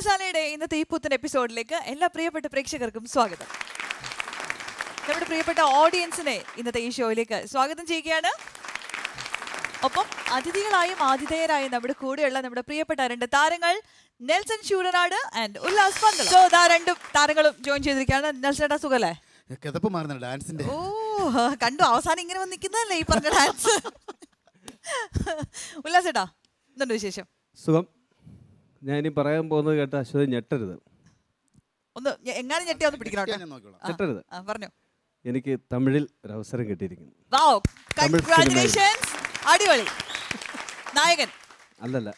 മസാലയുടെ ഇന്നത്തെ ഈ പുത്തൻ എപ്പിസോഡിലേക്ക് എല്ലാ പ്രിയപ്പെട്ട പ്രേക്ഷകർക്കും സ്വാഗതം. നമ്മുടെ പ്രിയപ്പെട്ട ഓഡിയൻസിനെ ഇന്നത്തെ ഈ ഷോയിലേക്ക് സ്വാഗതം ചെയ്യുകയാണ്. ഒപ്പം അതിഥികളായും ആതിഥേയരായും നമ്മുടെ കൂടെയുള്ള നമ്മുടെ പ്രിയപ്പെട്ട രണ്ട് താരങ്ങൾ Nelson Sooranad and Ullas Pandalam. So രണ്ടും താരങ്ങളും ജോയിൻ ചെയ്തിരിക്കുകയാണ്. നെൽസൺ സുഖല്ലേ? ഡാൻസിന്റെ ഓ കണ്ടു, അവസാനം ഇങ്ങനെ വന്ന് നിൽക്കുന്നതല്ലേ ഈ പറഞ്ഞ ഡാൻസ്. ഉല്ലാസേട്ടാ എന്തുണ്ട് വിശേഷം? സുഖം. ഞാൻ ഇനി പറയാൻ പോകുന്നത് കേട്ട അശ്വതി ഞെട്ടരുത്. ഒന്ന് എങ്ങാനും ഞെട്ടിയാ ഒന്ന് പിടിക്കണം. ഞെട്ടരുത്. പറഞ്ഞോ. എനിക്ക് തമിഴിൽ ഒരു അവസരം കിട്ടിയിരിക്കുന്നു. Wow, congratulations. അടിപൊളി. നായകൻ അല്ലല്ല,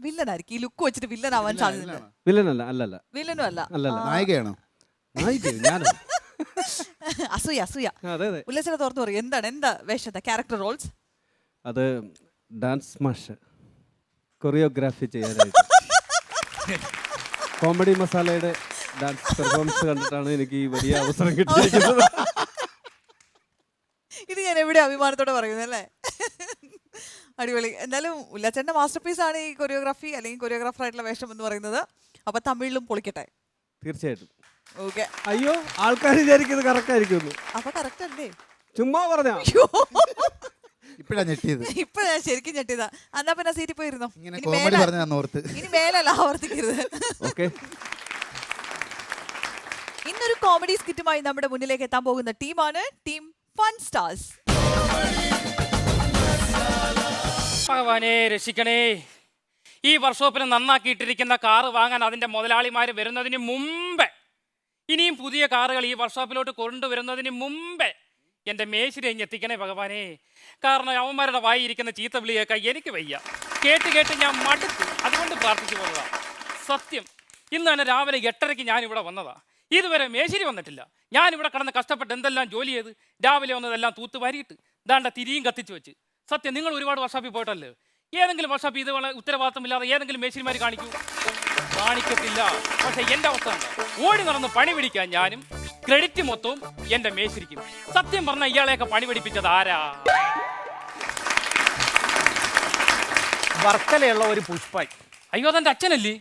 വില്ലനായിരിക്കും. ഈ ലുക്ക് വെച്ചിട്ട് വില്ലൻ ആവാൻ സാധ്യതയുണ്ട്. വില്ലനല്ല. അല്ലല്ല, വില്ലനും അല്ല. അല്ലല്ല, നായികയാണോ? ഞാനോ? അസൂയ അസൂയ. അതെ അതെ. ഉല്ലാസിനെ തുറന്നു പറയും, എന്താ വേഷത്തെ ക്യാരക്ടർ റോൾസ്? അത് ഡാൻസ് മാഷ് കൊറിയോഗ്രാഫി ചെയ്യാനായിട്ട് കോമഡി മസാലയുടെ ഡാൻസ് പെർഫോമൻസ് കണ്ടിട്ടാണ് എനിക്ക് ഈ വലിയ അവസരം കിട്ടിയിരിക്കുന്നത്. ഇത് ഞാൻ എവിടെ അഭിമാനത്തോടെ പറയുന്നത് അല്ലേ? അടിപൊളി. എന്തായാലും ഉല്ലാച്ചേട്ടൻ്റെ മാസ്റ്റർ പീസ് ആണ് ഈ കൊറിയോഗ്രാഫി അല്ലെങ്കിൽ കൊറിയോഗ്രാഫർ ആയിട്ടുള്ള വേഷം എന്ന് പറയുന്നത്. അപ്പൊ തമിഴിലും പൊളിക്കട്ടെ. തീർച്ചയായിട്ടും. ഓക്കെ. അയ്യോ, ആൾക്കാർ വിചാരിക്കുന്നത് കറക്റ്റ് ആയിരിക്കുന്നു. അപ്പൊ കറക്റ്റ് അല്ലേ? ചുമ്മാ പറഞ്ഞ ഇപ്പഴാ ഞെട്ടിയത്. ഇപ്പഴാ ശരിക്കും ഞെട്ടിയതാ. എന്നാ പിന്നെ സീറ്റിൽ പോയിരുന്നോ? ഇനി മേലല്ല ആവർത്തിക്കരുത്. ഓക്കെ. ഇന്നൊരു കോമഡി സ്കിറ്റുമായി നമ്മുടെ മുന്നിലേക്ക് എത്താൻ പോകുന്ന ടീമാണ് ടീം ഫൺ സ്റ്റാർസ്. ഭഗവാനെ രക്ഷിക്കണേ. ഈ വർക്ക്ഷോപ്പിന് നന്നാക്കിയിട്ടിരിക്കുന്ന കാറ് വാങ്ങാൻ അതിൻ്റെ മുതലാളിമാർ വരുന്നതിന് മുമ്പേ, ഇനിയും പുതിയ കാറുകൾ ഈ വർക്ക്ഷോപ്പിലോട്ട് കൊണ്ടുവരുന്നതിന് മുമ്പേ എൻ്റെ മേശിരി എത്തിക്കണേ ഭഗവാനെ. കാരണം അവന്മാരുടെ വായിരിക്കുന്ന ചീത്ത വിളിയൊക്കെ എനിക്ക് വയ്യ. കേട്ട് ഞാൻ മടുത്തു. അതുകൊണ്ട് പ്രാർത്ഥിച്ചു പോകുന്നതാണ്. സത്യം, ഇന്ന് തന്നെ രാവിലെ 8:30 ഞാനിവിടെ വന്നതാ. ഇതുവരെ മേശിരി വന്നിട്ടില്ല. ഞാനിവിടെ കിടന്ന് കഷ്ടപ്പെട്ട് എന്തെല്ലാം ജോലി ചെയ്ത് രാവിലെ വന്നതെല്ലാം തൂത്ത് വാരിയിട്ട് ദാണ്ട തിരിയും കത്തിച്ച് വെച്ച്. സത്യം, നിങ്ങൾ ഒരുപാട് വർക്ക്ഷോപ്പിൽ പോയിട്ടല്ലേ? ഏതെങ്കിലും വർക്ക്ഷോപ്പ് ഇത് ഉത്തരവാദിത്തമില്ലാതെ ഏതെങ്കിലും മേശിരിമാർ കാണിക്കത്തില്ല. പക്ഷെ എൻ്റെ അവസ്ഥ ഓടി നടന്ന് പണി പിടിക്കാൻ ഞാനും ക്രെഡിറ്റ് മൊത്തവും എൻ്റെ മേശിരിക്കും. സത്യം പറഞ്ഞ ഇയാളെയൊക്കെ പണി പിടിപ്പിച്ചത് ആരാ? വർക്കലയുള്ള ഒരു പുഷ്പായി. അയ്യോ, അതെന്റെ അച്ഛനല്ലേ?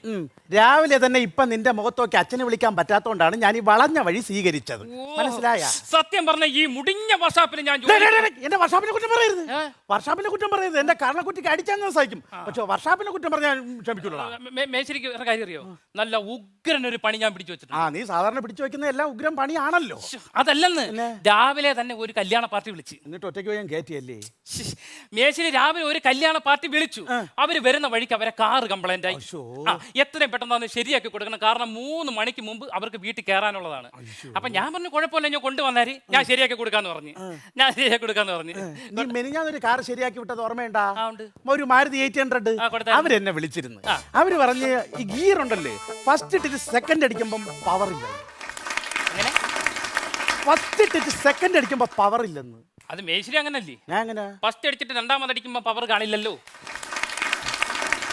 രാവിലെ തന്നെ ഇപ്പൊ നിന്റെ മുഖത്തൊക്കെ അച്ഛനെ വിളിക്കാൻ പറ്റാത്തോണ്ടാണ് ഞാൻ ഈ വളഞ്ഞ വഴി സ്വീകരിച്ചത്. മനസ്സിലായ? സത്യം പറഞ്ഞ ഈ മുടിഞ്ഞ വർഷാപ്പിൽ ഞാൻ എന്റെ വർഷാപ്പിനെ കുറ്റം പറയരുത്. വർഷാപ്പിനെ കുറ്റം പറയരുത്. എന്റെ കാരണക്കുറ്റിക്ക് അടിച്ചാൽ ഞാൻ സഹിക്കും. പക്ഷെ വർഷാപ്പിനെ കുറ്റം പറഞ്ഞാൽ ക്ഷമിക്കൂല. മേശരിക്ക് കാര്യം അറിയോ? നല്ല ഉഗ്രനൊരു പണി ഞാൻ പിടിച്ചു വെച്ചിട്ടുണ്ട്. നീ സാധാരണ പിടിച്ചു വെക്കുന്ന എല്ലാം ഉഗ്രം പണിയാണല്ലോ. അതല്ലെന്ന്, രാവിലെ തന്നെ ഒരു കല്യാണ പാർട്ടി വിളിച്ച്. എന്നിട്ട് ഒറ്റയ്ക്ക് പോയി കയറ്റിയല്ലേ? മേശരി രാവിലെ ഒരു കല്യാണ പാർട്ടി വിളിച്ചു. അവര് വരുന്ന വഴിക്ക് അവരെ കാറ് കംപ്ലൈന്റ് ആയി. എത്രയും പെട്ടെന്ന് ശരിയാക്കി കൊടുക്കണം. കാരണം 3 മണിക്ക് മുമ്പ് അവർക്ക് വീട്ടിൽ കയറാനുള്ളതാണ്. അപ്പൊ ഞാൻ പറഞ്ഞു കുഴപ്പമില്ല, ഞാൻ കൊണ്ടുവന്നേരി, ഞാൻ ശരിയാക്കി കൊടുക്കാന്ന് പറഞ്ഞു. നീ മെനിഞ്ഞാന്നൊരു കാർ ശരിയാക്കി വിട്ടത് ഓർമ്മയുണ്ടാ? ഒരു മാരുതി 800 അവരെന്നെ വിളിച്ചിരുന്നു. അവര് പറഞ്ഞ് ഈ ഗിയർ ഉണ്ടല്ലേ, ഫസ്റ്റ് ഇട്ടിട്ട് സെക്കൻഡ് അടിക്കുമ്പം പവർ ഇല്ല. ഫസ്റ്റ് ഇട്ടിട്ട് സെക്കൻഡ് അടിക്കുമ്പോ പവർ ഇല്ലെന്ന്. അത് മേശരി അങ്ങനല്ലേ? ഞാൻ അങ്ങനെ ഫസ്റ്റ് അടിച്ചിട്ട് രണ്ടാമത് അടിക്കുമ്പോ പവർ കാണില്ലല്ലോ.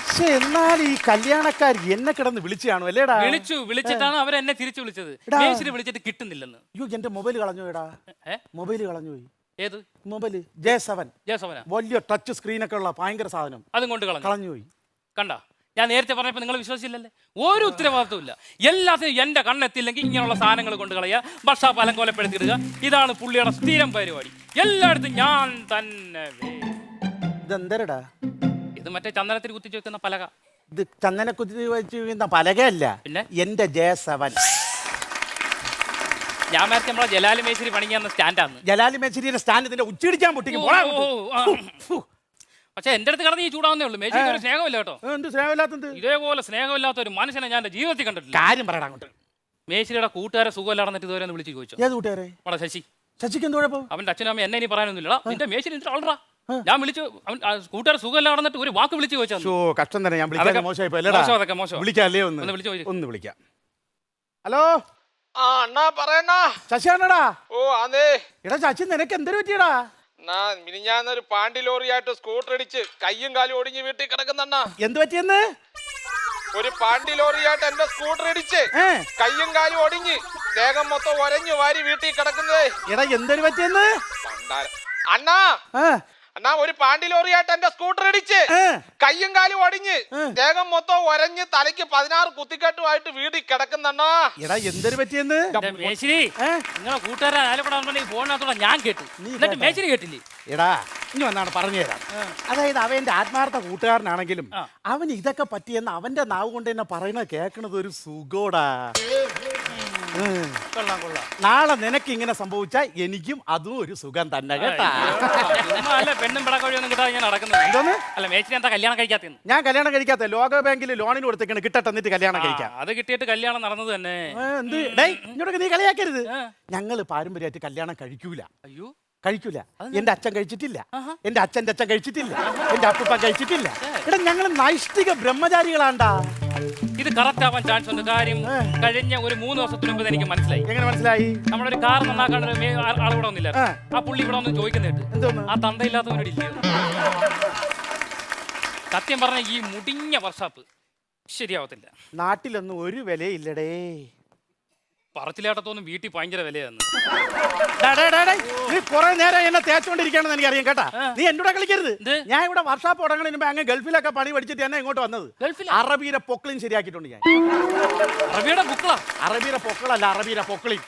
പക്ഷെ എന്നാൽ ഈ കല്യാണക്കാർ എന്നെ കിടന്ന് വിളിച്ചാണോ അല്ലേടാ? വിളിച്ചിട്ടാണ് അവരെന്നെ തിരിച്ചു വിളിച്ചത്. മേശരി വിളിച്ചിട്ട് കിട്ടുന്നില്ലെന്ന്. അയ്യോ, എന്റെ മൊബൈൽ കളഞ്ഞു പോയിടാ. മൊബൈൽ കളഞ്ഞു പോയി. ഏത് മൊബൈൽ? J7. വലിയ ടച്ച് സ്ക്രീനൊക്കെ ഉള്ള ഭയങ്കര സാധനം. അതും കൊണ്ട് കളഞ്ഞു പോയി. കണ്ട, ഞാൻ നേരത്തെ പറഞ്ഞപ്പോ നിങ്ങൾ വിശ്വസിച്ചില്ലല്ലേ? ഒരു ഉത്തരവാദിത്വം ഇല്ല. എല്ലാത്തിനും എന്റെ കണ്ണെത്തില്ലെങ്കിൽ ഇങ്ങനെയുള്ള സാധനങ്ങൾ കൊണ്ട് കളയുക, വർഷാപ്പ് അലങ്കോലപ്പെടുത്തിയിടുക. ഇതാണ് പുള്ളിയുടെ സ്ഥിരം പരിപാടി. എല്ലായിടത്തും ഞാൻ തന്നെ. ഇതെന്തരടാ? ഇത് മറ്റേ ചന്ദനത്തിൽ കുത്തിച്ച് വെക്കുന്ന പലക. ഇത് ചന്ദന കുത്തി വെച്ച് വെക്കുന്ന പലകയല്ല, പിന്നെ എന്റെ J7. ഞാൻ മറ്റേ നമ്മളെ ജലാലി മേശരി പണിക്കുന്ന സ്റ്റാൻഡാണ്. ജലാലി മേശരിയുടെ സ്റ്റാൻഡ് ഇതിന്റെ ഉച്ചിടിച്ചാൻ പൊട്ടിക്കും. പക്ഷെ എന്റെ അടുത്ത് കിടന്ന് ഈ ചൂടാവുന്നേ ഉള്ളൂ. മേശരിക്ക് ഒരു സ്നേഹമില്ല കേട്ടോ. എന്ത് സ്നേഹമില്ലാത്തത്? ഇതേപോലെ സ്നേഹമില്ലാത്ത ഒരു മനുഷ്യനെ ഞാൻ എന്റെ ജീവിതത്തിൽ കണ്ടിട്ടില്ല. കാര്യം പറയടാ അങ്ങോട്ട്. മേശരിയുടെ കൂട്ടുകാരെ സുഖമില്ലാടന്നിട്ട് ഇതുവരെ വിളിച്ച് ചോദിച്ചു. ഏത് കൂട്ടുകാരെ? നമ്മുടെ ശശി. ശശിക്ക് എന്ത് കുഴപ്പം? അവന്റെ അച്ഛനും അമ്മ എന്നെ ഇനി പറയാനൊന്നുമില്ല. നിന്റെ മേശരി ആൾറാ. ഞാൻ വിളിച്ചു, കൂട്ടുകാർ സുഖമല്ല നടന്നിട്ട് ഒരു വാക്ക് വിളിച്ചു ചോദിച്ചു. കഷ്ടം തന്നെ. ഞാൻ വിളിക്കാൻ മോശമായി. വിളിക്കാല്ലേ? ഒന്ന് വിളിക്കാം. ഹലോ, ശശിയാണടാ? ഓ അതെ. എടാ ശശി, നിനക്ക് എന്തൊരു പറ്റിയടാ? മിനിഞ്ഞാന്നൊരു പാണ്ടി ലോറിയായിട്ട് സ്കൂട്ടർ അടിച്ച് കയ്യും കാലും ഒടിഞ്ഞ് വീട്ടിൽ കിടക്കുന്നണ്ണ. എന്ത് പറ്റിയെന്ന്? ഒരു പാണ്ടി ലോറിയായിട്ട് എന്റെ സ്കൂട്ടർ അടിച്ച് കയ്യും കാലും ഒടിഞ്ഞ് ദേഹം മൊത്തം ഒരഞ്ഞു വാരി വീട്ടിൽ കിടക്കുന്നേ. എടാ എന്തൊരു പറ്റിയെന്ന്? അണ്ണാ, എന്നാ ഒരു പാണ്ടി ലോറിയായിട്ട് എന്റെ സ്കൂട്ടർ ഇടിച്ച് കയ്യും കാലും ഒടിഞ്ഞ് ദേഹം മൊത്തം ഒരഞ്ഞ് തലയ്ക്ക് 16 കുത്തിക്കെട്ടുമായിട്ട് വീട്ടിൽ കിടക്കുന്നണ്ണാ. എടാ എന്തൊരു പറ്റിയെന്ന് മേശിരി നിങ്ങളെ കൂട്ടുകാരെ ആലപ്പുഴ ഫോണിനകത്തോടെ ഞാൻ കേട്ടു, എന്നിട്ട് മേശിരി കേട്ടില്ലേ? എടാ ഇനി വന്നാണ് പറഞ്ഞുതരാം. അതായത് അവന്റെ ആത്മാർത്ഥ കൂട്ടുകാരനാണെങ്കിലും അവൻ ഇതൊക്കെ പറ്റിയെന്ന് അവന്റെ നാവ് കൊണ്ട് തന്നെ പറയുന്നത് കേൾക്കണത് ഒരു സുഖോടാ. കൊള്ളാം കൊള്ളാം. നാളെ നിനക്ക് ഇങ്ങനെ സംഭവിച്ചാൽ എനിക്കും അതും ഒരു സുഖം തന്നെ കേട്ടാ. അല്ല പെണ്ണും പിടക്കോഴിയൊന്നും കിട്ടാതെ ഞാൻ നടക്കുന്നത്. എന്തോന്ന്? അല്ല മേശിരി എന്താ കല്യാണം കഴിക്കാത്തന്ന്? ഞാൻ കല്യാണം കഴിക്കാത്ത ലോക ബാങ്കിൽ ലോണിന് കൊടുത്തേക്കാണ്, കിട്ടട്ടെ എന്നിട്ട് കല്യാണം കഴിക്കാം. അത് കിട്ടിയിട്ട് കല്യാണം നടന്നത് തന്നെ. എന്ത് ഡേയ് ഇങ്ങോട്ടൊക്കെ നീ കളിയാക്കരുത്. ഞങ്ങള് പാരമ്പര്യമായിട്ട് കല്യാണം കഴിക്കൂല. അയ്യോ കഴിക്കൂല. എന്റെ അച്ഛൻ കഴിച്ചിട്ടില്ല, എന്റെ അച്ഛന്റെ അച്ഛൻ കഴിച്ചിട്ടില്ല, എന്റെ അപ്പൂപ്പൻ കഴിച്ചിട്ടില്ല. എടാ ഞങ്ങൾ നൈഷ്ഠിക ബ്രഹ്മചാരികളാണ്ടാ. ഇത് കറക്റ്റ് ആവാൻ ചാൻസ് ഉണ്ട്. കാര്യം കഴിഞ്ഞ ഒരു 3 ദിവസത്തിന് മുമ്പ് എനിക്ക് മനസ്സിലായി. എങ്ങനെ മനസ്സിലായി? നമ്മുടെ ഒരു കാർ നന്നാക്കാൻ ആൾ ഇവിടെ വന്നില്ല. ആ പുള്ളി ഇവിടെ ഒന്ന് ചോദിക്കുന്നുണ്ട്, ആ തന്തയില്ലാത്തവനോട് ഇല്ലയോ? സത്യം പറഞ്ഞ ഈ മുടിഞ്ഞ വർഷാപ്പ് ശരിയാവത്തില്ല. നാട്ടിലൊന്നും ഒരു വിലയില്ലടേ. പറച്ചിലേട്ടത്തൊന്നും വീട്ടിൽ ഭയങ്കര വിലയാണ്. നീ കുറെ നേരം എന്നെ തേച്ചോണ്ടിരിക്കുകയാണെന്ന് എനിക്കറിയാം കേട്ടാ. നീ എന്നോട് കളിക്കരുത്. ഞാൻ ഇവിടെ വർഷാപ്പ് തുടങ്ങുന്നതിന് മുമ്പ് അങ്ങ് ഗൾഫിലൊക്കെ പണി പഠിച്ചിട്ട് എന്നെ ഇങ്ങോട്ട് വന്നത്. അറബിയുടെ പൊക്കളിൻ ശരിയാക്കിയിട്ടുണ്ട് ഞാൻ. അറബിയുടെ പൊക്കളാ? അറബിയുടെ പൊക്കളല്ല, അറബിയുടെ പൊക്കളിൻ.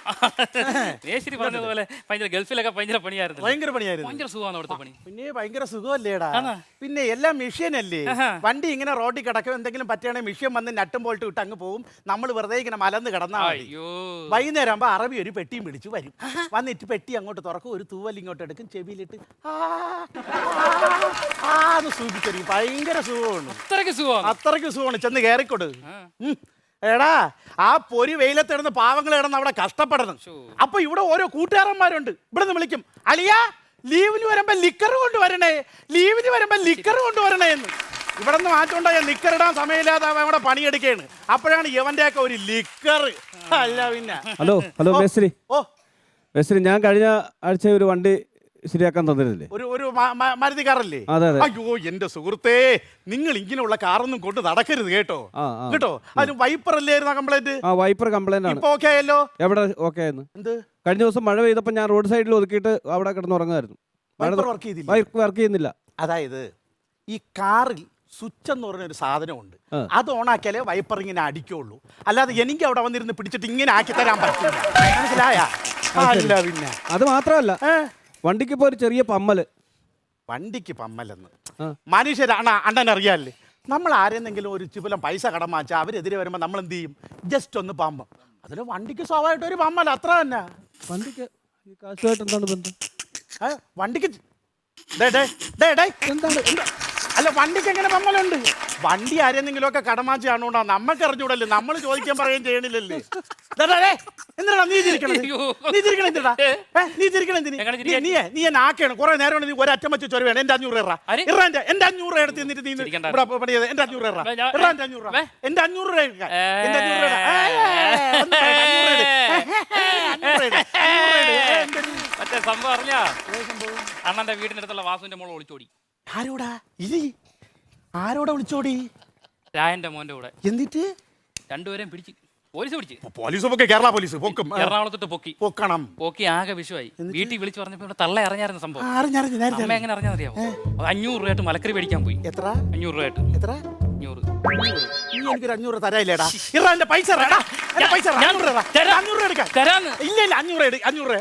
മേശിരി പറഞ്ഞതുപോലെ ഭയങ്കര ഗൾഫിലൊക്കെ ഭയങ്കര പണിയായിരുന്നു. ഭയങ്കര പണിയായിരുന്നു. ഭയങ്കര സുഖമാണ് അവിടുത്തെ പണി. പിന്നെ ഭയങ്കര സുഖമല്ലേടാ. പിന്നെ എല്ലാം മെഷീൻ അല്ലേ. വണ്ടി ഇങ്ങനെ റോഡിൽ കിടക്കും, എന്തെങ്കിലും പറ്റുകയാണെങ്കിൽ മെഷീൻ വന്ന് നട്ടും പോയിട്ട് ഇട്ട് അങ്ങ് പോകും. നമ്മൾ വെറുതെ ഇങ്ങനെ മലന്ന് കിടന്നാ മതി. വൈകുന്നേരം ആകുമ്പോ അറബി ഒരു പെട്ടിയും പിടിച്ചു വരും. വന്നിട്ട് പെട്ടി അങ്ങോട്ട് തുറക്കും, ഒരു തൂവൽ ഇങ്ങോട്ട് എടുക്കും, ചെവിയിലിട്ട് സൂചിച്ചറിയും. ഭയങ്കര സുഖമാണ്. അത്രയ്ക്ക് സുഖമാണ്. ചെന്ന് കയറിക്കൊടു. എടാ ആ പൊരി വെയിലത്തിടുന്ന പാവങ്ങൾ കിടന്ന് അവിടെ കഷ്ടപ്പെടണം. അപ്പൊ ഇവിടെ ഓരോ കൂട്ടുകാരന്മാരുണ്ട്, ഇവിടെ നിന്ന് വിളിക്കും, അളിയാ ലീവിന് വരുമ്പോ ലിക്കർ കൊണ്ടുവരണേ, ലീവിന് വരുമ്പോ ലിക്കർ കൊണ്ടുവരണേ എന്ന്. ഇവിടെ നിന്ന് മാറ്റമുണ്ടായ ലിക്കർ ഇടാൻ സമയമില്ലാതെ അവൻ അവിടെ പണിയെടുക്കുകയാണ്. അപ്പോഴാണ് ഇവന്റെ ഒക്കെ ഒരു ലിക്കർ. അല്ല പിന്നെ. Hello hello മേസ്ത്രി. ഓ മേസ്ത്രി, ഞാൻ കഴിഞ്ഞ ആഴ്ച ഒരു വണ്ടി ശരിയാക്കാൻ തന്നിരുന്നില്ലേ? ഒരു മാരുതി കാറല്ലേ? അയ്യോ എന്റെ സുഹൃത്തേ, നിങ്ങൾ ഇങ്ങനെയുള്ള കാറൊന്നും കൊണ്ട് നടക്കരുത് കേട്ടോ. കേട്ടോ, അതിന് വൈപ്പർ അല്ലായിരുന്നു കംപ്ലൈന്റ്. വൈപ്പർ കംപ്ലൈന്റ് ആണ്. ഇപ്പൊ ഓക്കെ ആയല്ലോ? എവിടെ ഓക്കെ ആയിരുന്നു? എന്ത്? കഴിഞ്ഞ ദിവസം മഴ പെയ്തപ്പോ ഞാൻ റോഡ് സൈഡിൽ ഒതുക്കിയിട്ട് അവിടെ കിടന്നുറങ്ങായിരുന്നു. വർക്ക് ചെയ്യുന്നില്ല. അതായത് ഈ കാറിൽ സ്വിച്ച് എന്ന് പറഞ്ഞ ഒരു സാധനമുണ്ട്. അത് ഓണാക്കിയാലേ വൈപ്പർ ഇങ്ങനെ അടിക്കുള്ളൂ. അല്ലാതെ എനിക്ക് അവിടെ വന്നിരുന്ന് പിടിച്ചിട്ട് ഇങ്ങനെ ആക്കി തരാൻ പറ്റില്ല. മനസ്സിലായ? അല്ല പിന്നെ. അത് മാത്രമല്ല, വണ്ടിക്ക് ഇപ്പൊ ഒരു ചെറിയ പമ്മല്. വണ്ടിക്ക് പമ്മലെന്ന് മനുഷ്യരാണ് അണ്ണൻ അറിയാല്ലേ. നമ്മൾ ആരെന്നെങ്കിലും ഒരു ചിപലം പൈസ കടം വാങ്ങിച്ചാൽ അവരെതിരെ വരുമ്പോൾ നമ്മൾ എന്ത് ചെയ്യും? ജസ്റ്റ് ഒന്ന് പമ്പം. അതിന് വണ്ടിക്ക് സ്വാഭാവികമായിട്ട് ഒരു പമ്മൽ, അത്ര തന്നെ. വണ്ടിക്ക് കാശുമായിട്ട് എന്താണ് ബന്ധം? വണ്ടിക്ക് എന്താണ്? അല്ല വണ്ടിക്ക് എങ്ങനെ പമ്മലുണ്ട്? വണ്ടി ആരെന്തെങ്കിലും ഒക്കെ കടമാച്ച് കാണുകൊണ്ടാ നമുക്ക് അറിഞ്ഞൂടല്ലേ, നമ്മൾ ചോദിക്കാൻ പറയുകയും ചെയ്യണില്ലല്ലേ. എന്തിനാ നീ ചിരിക്കണത്? നീ എന്നെ ആക്കണം. കുറെ നേരം നീ ഒരറ്റം വെച്ച് ചൊരു വേണം. എന്റെ 500 രൂപ എന്റെ 500 രൂപ എടുത്ത് നിന്നിട്ട് നീ ഇവിടെ പണിയത്. എന്റെ 500 രൂപ എന്റെ 500 രൂപ എന്റെ 500 രൂപ എന്റെ 500 മറ്റേ സംഭവം അറിഞ്ഞാ? അണ്ണന്റെ വീടിനടുത്തുള്ള വാസുവിന്റെ മോള് ഒളിച്ചോടി. ആരോടാ ഇത്? ആരോടാ വിളിച്ചോടി? രായന്റെ മോന്റെ കൂടെ. എന്നിട്ട് രണ്ടുപേരെയും പിടിച്ച് പോലീസ് പിടിച്ച്. പോലീസ് പൊക്കെ, കേരള പോലീസ് പൊക്കും. എറണാകുളത്തിട്ട് പൊക്കണം. പൊക്കി ആകെ വിഷയമായി. വീട്ടിൽ വിളിച്ചു പറഞ്ഞപ്പോ ഇവിടെ തള്ള അറിഞ്ഞായിരുന്നു സംഭവം. അമ്മ എങ്ങനെ അറിഞ്ഞാറിയാവോ? 500 രൂപയായിട്ട് മലക്കറി മേടിക്കാൻ പോയി. എത്ര? 500 രൂപയായിട്ട്. എത്ര? 500. നീ എനിക്കൊരു 500 തരായില്ലേടാ? എന്റെ പൈസ ഇല്ല 500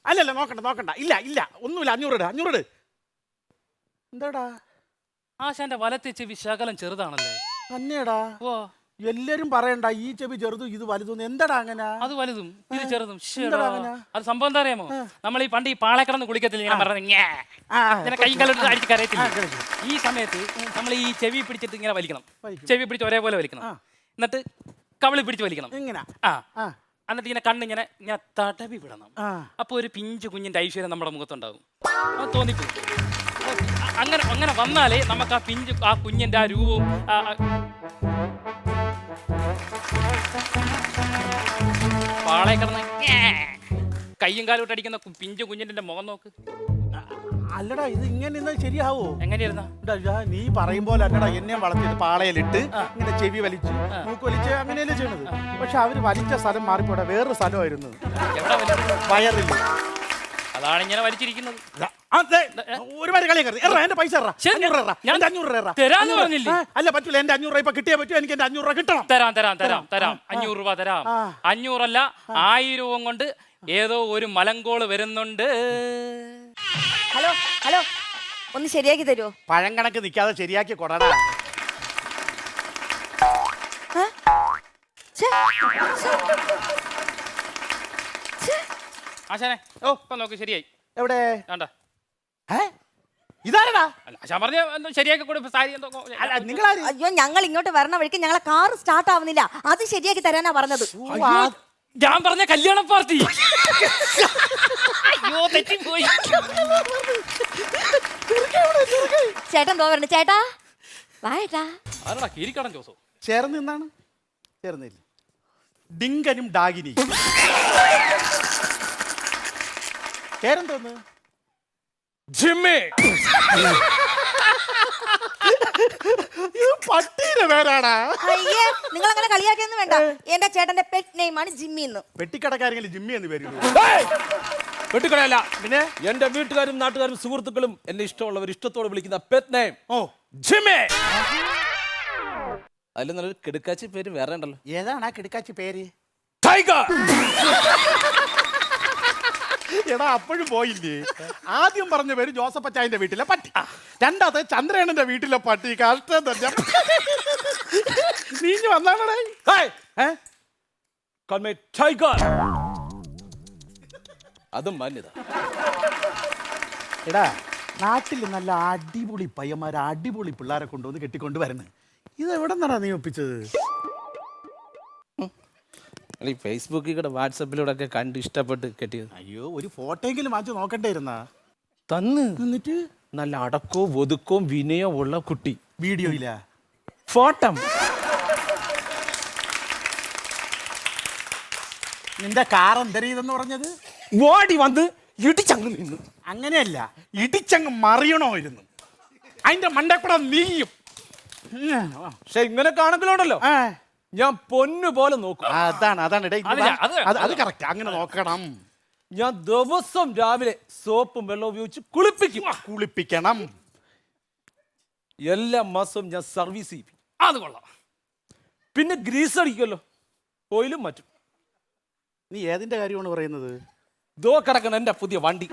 അല്ലല്ല, നോക്കണ്ട. ഇല്ല ഒന്നുമില്ല. 500 എന്താടാ? ആശാന്റെ വലത്തെ ചെവി ശകലം ചെറുതാണല്ലേ? തന്നെടാ. ഓ എല്ലാരും പറയണ്ട ഈ ചെവി ചെറുതും ഇത് വലുതും. എന്താടാ അങ്ങനെ? അത് വലുതും ഇത് ചെറുതും. അത് സംഭവം എന്താ അറിയാമോ? നമ്മൾ ഈ പണ്ട് ഈ പാളക്കിടന്ന് കുളിക്കത്തില്ല, ഇങ്ങനെ കൈ കല്ലിട്ട് അടിച്ച് കരയത്തില്ല. ഈ സമയത്ത് നമ്മൾ ഈ ചെവി പിടിച്ചിട്ട് ഇങ്ങനെ വലിക്കണം. ചെവി പിടിച്ച് ഒരേപോലെ വലിക്കണം. എന്നിട്ട് കവിളി പിടിച്ച് വലിക്കണം. എന്നിട്ട് ഇങ്ങനെ കണ്ണിങ്ങനെ തടവി വിടണം. അപ്പൊ ഒരു പിഞ്ചു കുഞ്ഞിന്റെ ഐശ്വര്യം നമ്മുടെ മുഖത്തുണ്ടാകും. അത് തോന്നിപ്പോകും. അങ്ങനെ വന്നാലേ നമുക്ക് ആ കുഞ്ഞിന്റെ ആ രൂപവും പാളയെ കിടന്ന് കയ്യും കാലും ഇട്ട് അടിക്കുന്ന പിഞ്ചു കുഞ്ഞിന്റെ മുഖം നോക്ക്. അല്ലടാ ഇത് ഇങ്ങനെ ശരിയാവോ? എങ്ങനെയായിരുന്ന? നീ പറയും പോലെ അല്ലടാ എന്നെ വളർത്തിയത് പാളയിലിട്ട് ഇങ്ങനെ ചെവി വലിച്ച് മൂക്ക് വലിച്ച് അങ്ങനെയല്ലേ ചെയ്യണത്. പക്ഷെ അവര് വലിച്ച സ്ഥലം മാറിപ്പോടെ വേറൊരു സ്ഥലമായിരുന്നു. എവിടെ? വയറില്ല. അതാണ് ഇങ്ങനെ വലിച്ചിരിക്കുന്നത്. ഒരുമാതിരി കളിയാക്കരുത്. എറാ, എന്റെ പൈസ എറാ. ശരി, 500 എറാ. ഞാൻ എന്റെ 500 എറാ. തരാന്ന് പറഞ്ഞില്ലേ? അല്ല, പറ്റൂല. എന്റെ 500 രൂപ ഇപ്പൊ കിട്ടിയേ പറ്റൂ. എനിക്ക് എന്റെ 500 രൂപ കിട്ടണം. തരാം 500 രൂപ തരാം. 500 അല്ല, 1000 കൊണ്ട് ഏതോ ഒരു മലങ്കോള് വരുന്നുണ്ട്. ഹലോ ഹലോ, ഒന്ന് ശരിയാക്കി തരുമോ? പഴം കണക്ക് നിൽക്കാതെ ശരിയാക്കി കൊടടാ. ആശാനെ, ഇപ്പൊ നോക്ക്, ശരിയായി. എവിടെ? വേണ്ട, ഇതാരടാ? അല്ല ആശാൻ പറഞ്ഞ എന്തോ ശരിയാക്കി കൊടു. സാരി എന്തോ അല്ല, നിങ്ങളാര്? അയ്യോ, ഞങ്ങൾ ഇങ്ങോട്ട് വരണ വഴിക്ക് ഞങ്ങളെ കാർ സ്റ്റാർട്ട് ആവുന്നില്ല, അത് ശരിയാക്കി തരാനാ പറഞ്ഞത്. അയ്യോ, ഞാൻ പറഞ്ഞ കല്യാണ പാർട്ടി. അയ്യോ, തെറ്റിപ്പോയി. ചേട്ടൻ എന്തോ പറഞ്ഞു? ചേട്ടാ വാ ചേട്ടാ. ആരടാ കീരിക്കടൻ ജോസോ? ചേർന്ന് നിന്നാണ്. ചേർന്നില്ല. ഡിങ്കനും ഡാഗിനി. പേരെന്തോന്ന്? ജിമ്മി. പട്ടീന്റെ പേരാടാ. അയ്യേ, നിങ്ങൾ അങ്ങനെ കളിയാക്കിയൊന്നും വേണ്ട. എന്റെ ചേട്ടന്റെ പെറ്റ് നെയിം ആണ് ജിമ്മി എന്ന്. പെട്ടിക്കടക്കാരെങ്കിലും ജിമ്മി എന്ന് പേര്. വെട്ടിക്കളയല്ല. പിന്നെ എന്റെ വീട്ടുകാരും നാട്ടുകാരും സുഹൃത്തുക്കളും എന്നെ ഇഷ്ടമുള്ളവർ ഇഷ്ടത്തോടെ വിളിക്കുന്ന പെറ്റ് നെയിം ജിമ്മി. അതിൽ നല്ലൊരു കിടക്കാച്ചി പേര് വേറെ ഉണ്ടല്ലോ. ഏതാണ് ആ കിടക്കാച്ചി പേര്? ടൈഗർ. എടാ, അപ്പോഴും പോയില്ലേ? ആദ്യം പറഞ്ഞ പേര് ജോസഫ് അച്ചായന്റെ വീട്ടിലെ പട്ടി, രണ്ടാമത്തെ ചന്ദ്രേണന്റെ വീട്ടിലെ പട്ടി. കഷ്ടം തന്നെ. നീഞ്ഞു വന്നാണേ. ടൈഗർ. അതും മാന്യത. എടാ, നാട്ടിൽ നല്ല അടിപൊളി പയ്യന്മാരെ, അടിപൊളി പിള്ളേരെ കൊണ്ടുവന്ന് കെട്ടിക്കൊണ്ട് വരണേ. ഇത് എവിടെ നിന്നാ നീ ഒപ്പിച്ചത്? ഈ ഫേസ്ബുക്കിൽ കൂടെ വാട്സപ്പിലൂടെ ഒക്കെ കണ്ട് ഇഷ്ടപ്പെട്ട് കെട്ടിയത്. അയ്യോ, ഒരു ഫോട്ടോയെങ്കിലും വാങ്ങിച്ചു നോക്കണ്ടായിരുന്നാ? തന്ന് എന്നിട്ട് നല്ല അടക്കവും ഒതുക്കവും വിനയവും ഉള്ള കുട്ടി. വീഡിയോ ഇല്ല, ഫോട്ടം. നിന്റെ കാർ എന്തരീതെന്ന് പറഞ്ഞത്? ഓടി വന്ന് ഇടിച്ചങ്ങ് നിന്നു. അങ്ങനെയല്ല, ഇടിച്ചങ്ങ് മറിയണമായിരുന്നു. അതിന്റെ മണ്ടപ്പട നീയും. പക്ഷെ ഇങ്ങനൊക്കെ ആണെങ്കിലുണ്ടല്ലോ, ഞാൻ പൊന്നു പോലെ നോക്കും. അതാണ് ഇടയിൽ അത് കറക്റ്റ്. അങ്ങനെ നോക്കണം. ഞാൻ ദിവസം രാവിലെ സോപ്പും വെള്ളവും ഉപയോഗിച്ച് കുളിപ്പിക്കണം. എല്ലാ മാസവും ഞാൻ സർവീസ് ചെയ്യും. അത് കൊള്ളാം. പിന്നെ ഗ്രീസ് അടിക്കുമല്ലോ, ഓയിലും മറ്റും. നീ ഏതിന്റെ കാര്യമാണ് പറയുന്നത്? ദോ കിടക്കണം എന്റെ പുതിയ വണ്ടി.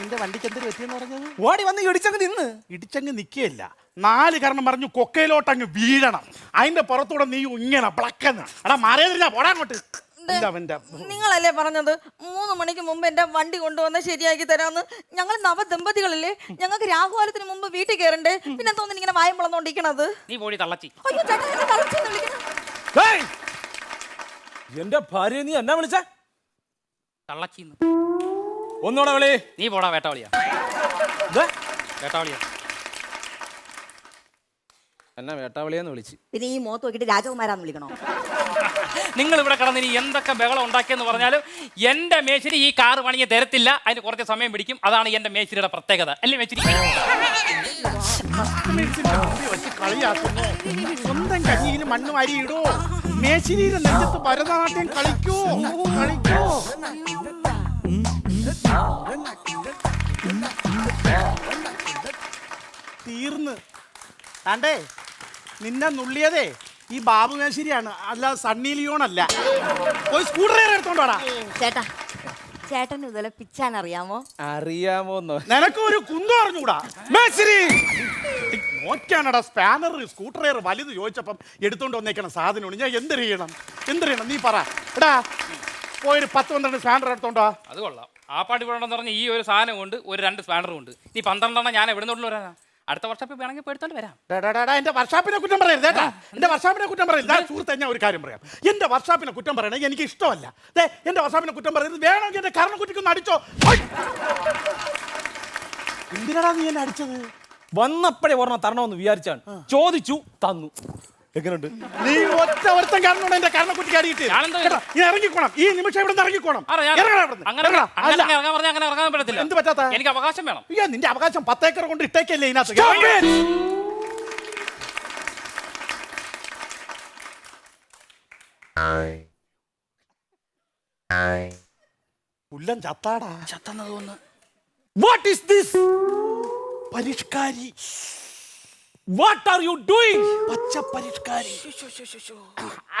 നിന്റെ വണ്ടിക്ക് എന്തൊരു പറ്റിയെന്ന് പറഞ്ഞത്? ഓടി വന്ന് ഇടിച്ചങ്ങ് നിന്ന്. ഇടിച്ചങ്ങ് നിൽക്കുകയല്ല, 4 കാരണം പറഞ്ഞു കൊക്കയിലോട്ടങ്ങ് വീഴണം. അതിന്റെ പുറത്തൂടെ നീ ഇങ്ങനെ പ്ലക്കെന്ന്. എടാ, മാറിയതില്ല, പോടാ അങ്ങോട്ട്. നിങ്ങളല്ലേ പറഞ്ഞത് 3 മണിക്ക് മുമ്പ് എന്റെ വണ്ടി കൊണ്ടുവന്ന് ശരിയാക്കി തരാന്ന്? ഞങ്ങൾ നവദമ്പതികളല്ലേ, ഞങ്ങൾക്ക് രാഹുകാലത്തിന് മുമ്പ് വീട്ടിൽ കയറണ്ടേ? പിന്നെ തോന്നുന്നു ഇങ്ങനെ വായം വളർന്നോണ്ടിരിക്കണത്. നീ പോടി തള്ളച്ചി. അയ്യോ ചേട്ടാ, എന്നെ തളച്ചെന്ന് വിളിക്കണം. ഹേയ്! എന്റെ ഭാര്യ നീ എന്നാ വിളിച്ച? തള്ളച്ചിന്ന്. ഒന്നൂടെ വിളി. നീ പോടാ വേട്ടാവളിയാ. വേട്ടാവളിയാ. എന്നാ വേട്ടാവളിയാന്ന് വിളിച്ച്. പിന്നെ ഈ മുഖത്ത് നോക്കിയിട്ട് രാജകുമാരാന്ന് വിളിക്കണോ? നിങ്ങൾ ഇവിടെ കിടന്ന് ഇനി എന്തൊക്കെ ബഹളം ഉണ്ടാക്കിയെന്ന് പറഞ്ഞാലും എന്റെ മേശിരി ഈ കാറ് പണിയെ തരത്തില്ല. അതിന് കുറച്ച് സമയം പിടിക്കും. അതാണ് എന്റെ മേശിരിയുടെ പ്രത്യേകത. അല്ലേ മേശിരി? സ്വന്തം കഞ്ഞിയിൽ മണ്ണ് വാരി ഇടോ. മേശിരിയുടെ നെഞ്ചത്ത് ഭരതനാട്യം കളിക്കൂ. തീർന്ന് താണ്ടേ നിന്നെ നുള്ളിയതേ ഈ ബാബു മേശിരിയാണ്, അല്ല സണ്ണി ലിയോൺ അല്ല. പോയി സ്കൂട്ടർ എടുത്തോണ്ടോടാ. ചേട്ടാ, ചേട്ടന് ഇതുപോലെ പിച്ചാൻ അറിയാമോ? അറിയാമോന്നോ? നിനക്ക് ഒരു കുന്തം അറിഞ്ഞൂടാ. നോക്കാനടാ, സ്പാനർ സ്കൂട്ടർ വലുത് ചോദിച്ചപ്പം എടുത്തോണ്ട് വന്നേക്കണം സാധനമാണ്. ഞാൻ എന്ത് ചെയ്യണം നീ പറ. എടാ, പോയൊരു 10-12 സ്പാനർ എടുത്തോണ്ടോ. അത് കൊള്ളാം. ആ പാട്ടി പോകണമെന്ന് പറഞ്ഞ ഈ ഒരു സാധനം കൊണ്ട് ഒരു 2 സ്പാനറും ഉണ്ട്. നീ 12 ഞാൻ എവിടെ നിന്നോട്ട് വരാനാ? അടുത്ത വർഷത്തിൽ വേണമെങ്കിൽ പോയിട്ടോണ്ട് വരാം. എന്റെ വർഷാപ്പിനെ കുറ്റം പറയരുത് കേട്ടാ. എന്റെ വർഷാപ്പിനെ കുറ്റം പറയരുത്. സുഹൃത്തെ, ഞാൻ ഒരു കാര്യം പറയാം. എന്റെ വർഷാപ്പിനെ കുറ്റം പറയണേ എനിക്ക് ഇഷ്ടമല്ല. എന്റെ വർഷാപ്പിനെ കുറ്റം പറയരുത്. വേണമെങ്കിൽ എന്റെ കർണക്കുറ്റിക്കൊന്ന് അടിച്ചോ. എന്തിനാടാ നീ എന്നെ അടിച്ചത്? വന്നപ്പോഴേ ഓർമ്മ തരണമെന്ന് വിചാരിച്ചാണ്. ചോദിച്ചു, തന്നു. എങ്ങനെയുണ്ട്? നീ ഒറ്റ ഒരുത്തൻ കാരണം എന്റെ കർണക്കുറ്റിക്ക് അടിയിട്ട് ഇറങ്ങിക്കോണം. ഈ നിമിഷം ഇവിടെ നിന്ന് ഇറങ്ങിക്കോണം. എന്ത് പറ്റാത്ത? എനിക്ക് അവകാശം വേണം. അയ്യോ, നിന്റെ അവകാശം 10 ഏക്കർ കൊണ്ട് ഇട്ടേക്കല്ലേ ഇതിനകത്ത്. പുല്ലൻ ചത്താടാ. ചത്തെന്ന് തോന്നുന്നു. What is this? പരിഷ്കാരി. What are you doing? പച്ച പരിഷ്കാരി.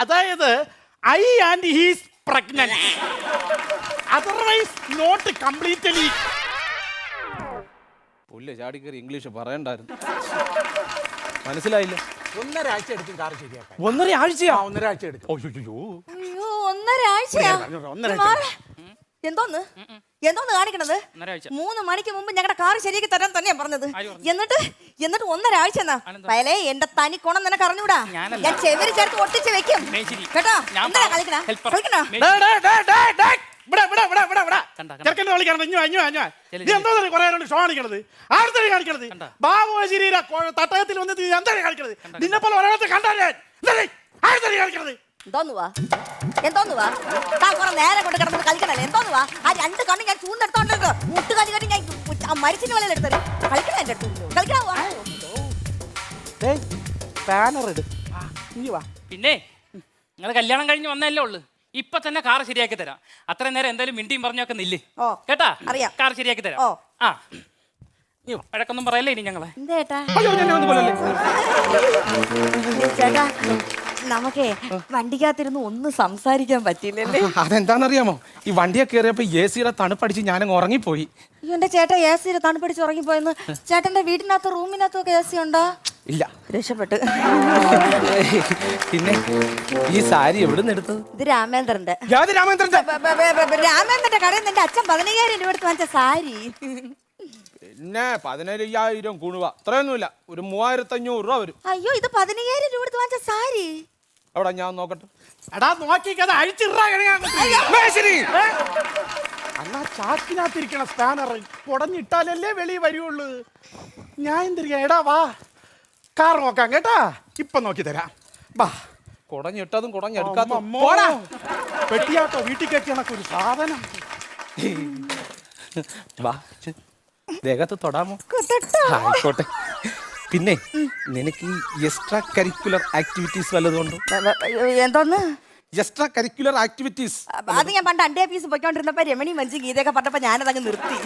അതായത് I and he's pregnant, otherwise not completely. പുല്ല് ചാടിക്കറി ഇംഗ്ലീഷ് പറയണ്ടായിരുന്നു. മനസ്സിലായില്ല. 1.5 ആഴ്ച എടുക്കും കാർ ശരിയാക്കാൻ. 1.5 ആഴ്ചയാ? 1.5 ആഴ്ച എടുക്കും. അയ്യോ 1.5 ആഴ്ചയാ? 1.5 ആഴ്ച. എന്തോന്ന് കാണിക്കണത്? 1.5 ആഴ്ച. 3 മണിക്ക് മുമ്പ് ഞങ്ങളുടെ കാർ ശരിയാക്കി തരാൻ തന്നെയാ പറഞ്ഞത്. ആര് പറഞ്ഞു? എന്നിട്ട് 1.5 ആഴ്ച എന്നാ പയലേ എന്റെ തനി കുണം നിനക്ക് അറിഞ്ഞൂടാ. ഞാനല്ല. ഞാൻ ചെവിരി ചേർത്ത് ഒട്ടിച്ച് വെക്കും മേശിരി. കേട്ടോ. ഞാൻ എന്താ കളിക്കണ? helper. കളിക്കണോ? ചെറുക്കൻ്റെ കളിക്കണം. നീ ചെല്ല്. എന്തോ കുറെ ഷോ കാണിക്കണത്? ആർത്തടി കാണിക്കണത്? ബാബുശരീര തട്ടകത്തിൽ വന്നിട്ട് നീ എന്താണ് കാണിക്കണത്? നിന്നെ പോലെ ഒരാളത്തെ കണ്ടാ ഞാൻ ആർത്തടി കാണിക്കണത്? എന്തോന്ന് വാ താൻ കുറെ നേരം കൊണ്ട് കിടന്നത് കളിക്കണല്ലേ? എന്തോന്ന് വാ? ആ 2 കണ്ണും ഞാൻ ചൂണ്ടെടുത്തോണ്ടിരുന്നു മുട്ടുകാലി കണ്ടി ഞാൻ മരിച്ചിന് പോലെ എടുത്തത്. കളിക്കണ എന്റെ അടുത്ത് കളിക്കണ. ബാനർ ഇട്. നീ വാ. പിന്നെ നിങ്ങൾ കല്യാണം കഴിഞ്ഞ് വന്നല്ലേ ഉള്ളു. ഇപ്പൊ തന്നെ കാർ ശരിയാക്കി തരാം. അത്രയും നേരം എന്തായാലും മിണ്ടിയും പറഞ്ഞൊക്കെ നില്ല് ഓ, കേട്ടാ. അറിയാം. കാർ ശരിയാക്കി തരാം. ഓ. ആ വഴക്കൊന്നും പറയല്ലേ ഇനി ഞങ്ങളെ. എന്തേട്ടാ അയ്യോ, ഞാൻ ഒന്നും പോലല്ലേ. ചേട്ടാ നമുക്കേ വണ്ടിക്കകത്തിരുന്ന് ഒന്നും സംസാരിക്കാൻ പറ്റില്ലല്ലേ? അതെന്താണെന്നറിയാമോ? ഈ വണ്ടിയൊക്കെ കയറിയപ്പോ AC-യുടെ തണുപ്പടിച്ച് ഞാനങ്ങ് ഉറങ്ങിപ്പോയി. അയ്യോ, എന്റെ ചേട്ടാ AC തണുപ്പിടിച്ച് ഉറങ്ങിപ്പോയെന്ന്. ചേട്ടന്റെ വീടിനകത്ത് റൂമിനകത്തും ഒക്കെ AC ഉണ്ടോ? ഇല്ല. രക്ഷപ്പെട്ട്. പിന്നെ ഈ സാരി എവിടെ നിന്ന് എടുത്തത്? ഇത് രാമേന്ദ്രന്റെ. യാത് രാമേന്ദ്രന്റെ? രാമേന്ദ്രന്റെ കടയിൽ നിന്ന് എന്റെ അച്ഛൻ 15,000 രൂപ എടുത്ത് വാങ്ങിച്ച സാരി. പിന്നെ 15,000 കുണുവ, അത്രയൊന്നുമില്ല. ഒരു 3,500 രൂപ വരും. അയ്യോ, ഇത് 15,000 രൂപ എടുത്ത് വാങ്ങിച്ച സാരി. അവിടെ ഞാൻ നോക്കട്ടെ. എടാ നോക്കിക്കത് അഴിച്ചിടാ. അന്നാ ചാക്കിനകത്തിരിക്കണ സ്പാനർ കുടഞ്ഞിട്ടാലല്ലേ വെളി വരുള്ളൂ. ഞാൻ എന്തിരിക്കാ? എടാ വാ, കാർ നോക്കാം കേട്ടാ. ഇപ്പൊ നോക്കി തരാം. വാ. കുടഞ്ഞിട്ടതും കുടഞ്ഞെടുക്കാത്ത അമ്മോ. പെട്ടിയാട്ടോ വീട്ടിൽ കയറ്റി കണക്കൊരു സാധനം. വാ, ദേഹത്ത് തൊടാമോ? കുത്തട്ടോ. ആയിക്കോട്ടെ. പിന്നെ നിനക്ക് ഈ എക്സ്ട്രാ കരിക്കുലർ ആക്ടിവിറ്റീസ് വല്ലതും ഉണ്ടോ? എന്തോന്ന്? എക്സ്ട്രാ കരിക്കുലർ ആക്ടിവിറ്റീസ് അത് ഞാൻ പണ്ട് അണ്ടേ പീസ് പൊയ്ക്കൊണ്ടിരുന്നപ്പോ രമണി മഞ്ജു ഗീതയൊക്കെ പറഞ്ഞപ്പോ ഞാനതങ്ങ് നിർത്തി.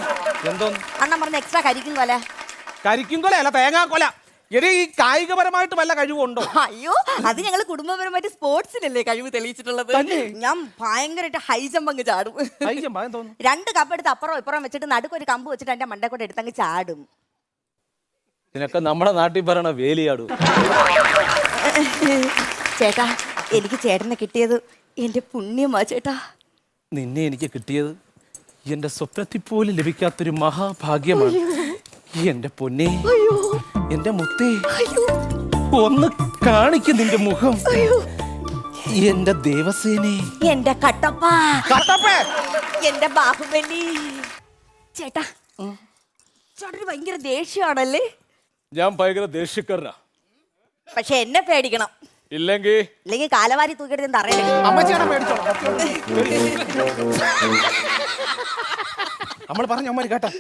എന്തോന്ന്? അണ്ണൻ പറഞ്ഞ എക്സ്ട്രാ കരിക്കും കൊല. കരിക്കും കൊല അല്ല, തേങ്ങാക്കൊല. എടി, ഈ കായികപരമായിട്ട് വല്ല കഴിവുണ്ടോ? അയ്യോ, അത് ഞങ്ങൾ കുടുംബപരമായിട്ട് സ്പോർട്സിലല്ലേ കഴിവ് തെളിയിച്ചിട്ടുള്ളത്. ഞാൻ ഭയങ്കരമായിട്ട് ഹൈ ജമ്പ് അങ്ങ് ചാടും. 2 കപ്പ് എടുത്ത് അപ്പുറം ഇപ്പുറം വെച്ചിട്ട് നടുക്കൊരു കമ്പ് വെച്ചിട്ട് എന്റെ മണ്ടേ കൊണ്ട് എടുത്തങ്ങ് ചാടും. ഇതിനൊക്കെ നമ്മുടെ നാട്ടിൽ പറയണ വേലിയാടും. ചേട്ടാ, എനിക്ക് ചേട്ടനെ കിട്ടിയത് എന്റെ പുണ്യമാ ചേട്ടാ. നിന്നെ എനിക്ക് കിട്ടിയത് എന്റെ സ്വപ്നത്തിൽ പോലും ലഭിക്കാത്തൊരു മഹാഭാഗ്യമാണ്. എന്റെ പൊന്നെ, എന്റെ മുത്തേ, ഒന്ന് കാണിക്കും നിന്റെ മുഖം. എന്റെ ദേവസേനെ, എന്റെ കട്ടപ്പ, കട്ടപ്പേ, എന്റെ ബാഹുബലി. ചേട്ടാ, ചേട്ടന് ഭയങ്കര ദേഷ്യമാണല്ലേ? ഞാൻ ഭയങ്കര ദേഷ്യക്കാരനാ. പക്ഷെ എന്നെ പേടിക്കണം. ഇല്ലെങ്കിൽ കാലവാരി തൂക്കിയിട്ട് ഞാൻ തറയില്ല. അമ്മച്ചിയാണ് പേടിച്ചോളാം. നമ്മൾ പറഞ്ഞ അമ്മ കേട്ടാ.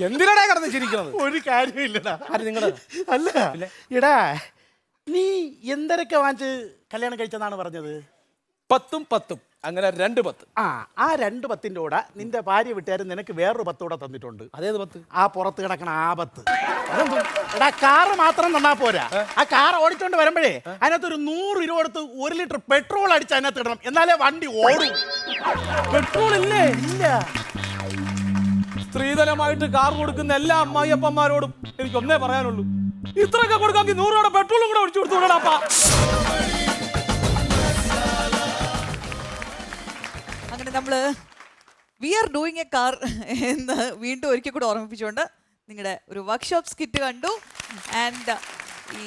എന്തിനാടാ കടന്ന് ചിരിക്കുന്നത്? ഒരു കാര്യമില്ലടാ. ആര് നിങ്ങള്? അല്ല എടാ, നീ എന്തരൊക്കെ വാങ്ങിച്ച് കല്യാണം കഴിച്ചെന്നാണ് പറഞ്ഞത്? 10 10 അങ്ങനെ 2 10. ആ 2 10ന്റെ കൂടെ നിന്റെ ഭാര്യ വിട്ടുകാരൻ നിനക്ക് വേറൊരു 10 കൂടെ തന്നിട്ടുണ്ട്. അതേത് 10? ആ പുറത്ത് കിടക്കണ ആ 10. എടാ, കാറ് മാത്രം തന്നാ പോരാ. ആ കാർ ഓടിച്ചോണ്ട് വരുമ്പോഴേ അതിനകത്ത് ഒരു 100 രൂപ കൊടുത്ത് 1 ലിറ്റർ പെട്രോൾ അടിച്ച് അതിനകത്ത് ഇടണം. എന്നാലേ വണ്ടി ഓടും. പെട്രോൾ ഇല്ലേ? ഇല്ല. സ്ത്രീധനമായിട്ട് കാർ കൊടുക്കുന്ന എല്ലാ അമ്മായിയപ്പന്മാരോടും എനിക്ക് ഒന്നേ പറയാനുള്ളൂ, ഇത്രയൊക്കെ കൊടുക്കാമെങ്കിൽ 100 രൂപയുടെ പെട്രോളും കൂടെ ഒഴിച്ചു കൊടുത്തുകൂടാപ്പാ. അങ്ങനെ നമ്മള് we are doing a car എന്ന് വീണ്ടും ഒരിക്കൽ കൂടെ ഓർമ്മിപ്പിച്ചുകൊണ്ട് നിങ്ങളുടെ ഒരു വർക്ക്ഷോപ്പ് സ്കിറ്റ് കണ്ടു. ആൻഡ് ഈ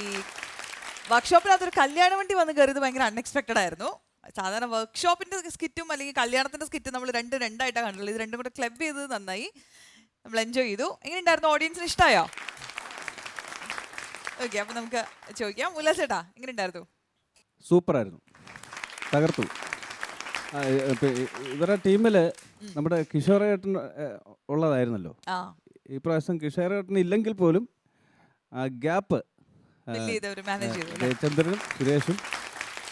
വർക്ക്ഷോപ്പിനകത്തൊരു കല്യാണ വണ്ടി വന്ന് കയറിയത് ഭയങ്കര അൺഎക്സ്പെക്റ്റഡ് ആയിരുന്നു. സാധാരണ വർക്ക്ഷോപ്പിന്റെ സ്കിറ്റും അല്ലെങ്കിൽ കല്യാണത്തിന്റെ സ്കിറ്റും നമ്മൾ രണ്ടായിട്ടാണ് കണ്ടുള്ളത്. ഇത് രണ്ടും കൂടെ ക്ലബ് ചെയ്തത് നന്നായി, നമ്മൾ എൻജോയ് ചെയ്തു. എങ്ങനെയുണ്ടായിരുന്നു? ഓഡിയൻസിന് ഇഷ്ടമായോ? ഓക്കെ, അപ്പൊ നമുക്ക് ചോദിക്കാം. ഉല്ലാസേട്ടാ, എങ്ങനെയുണ്ടായിരുന്നു? സൂപ്പറായിരുന്നു, തകർത്തു. ഇവരുടെ ടീമില് നമ്മുടെ കിഷോറേട്ടൻ ഉള്ളതായിരുന്നല്ലോ. ഈ പ്രാവശ്യം കിഷോറേട്ടൻ ഇല്ലെങ്കിൽ പോലും ആ ഗ്യാപ്പ് ജയചന്ദ്രനും സുരേഷും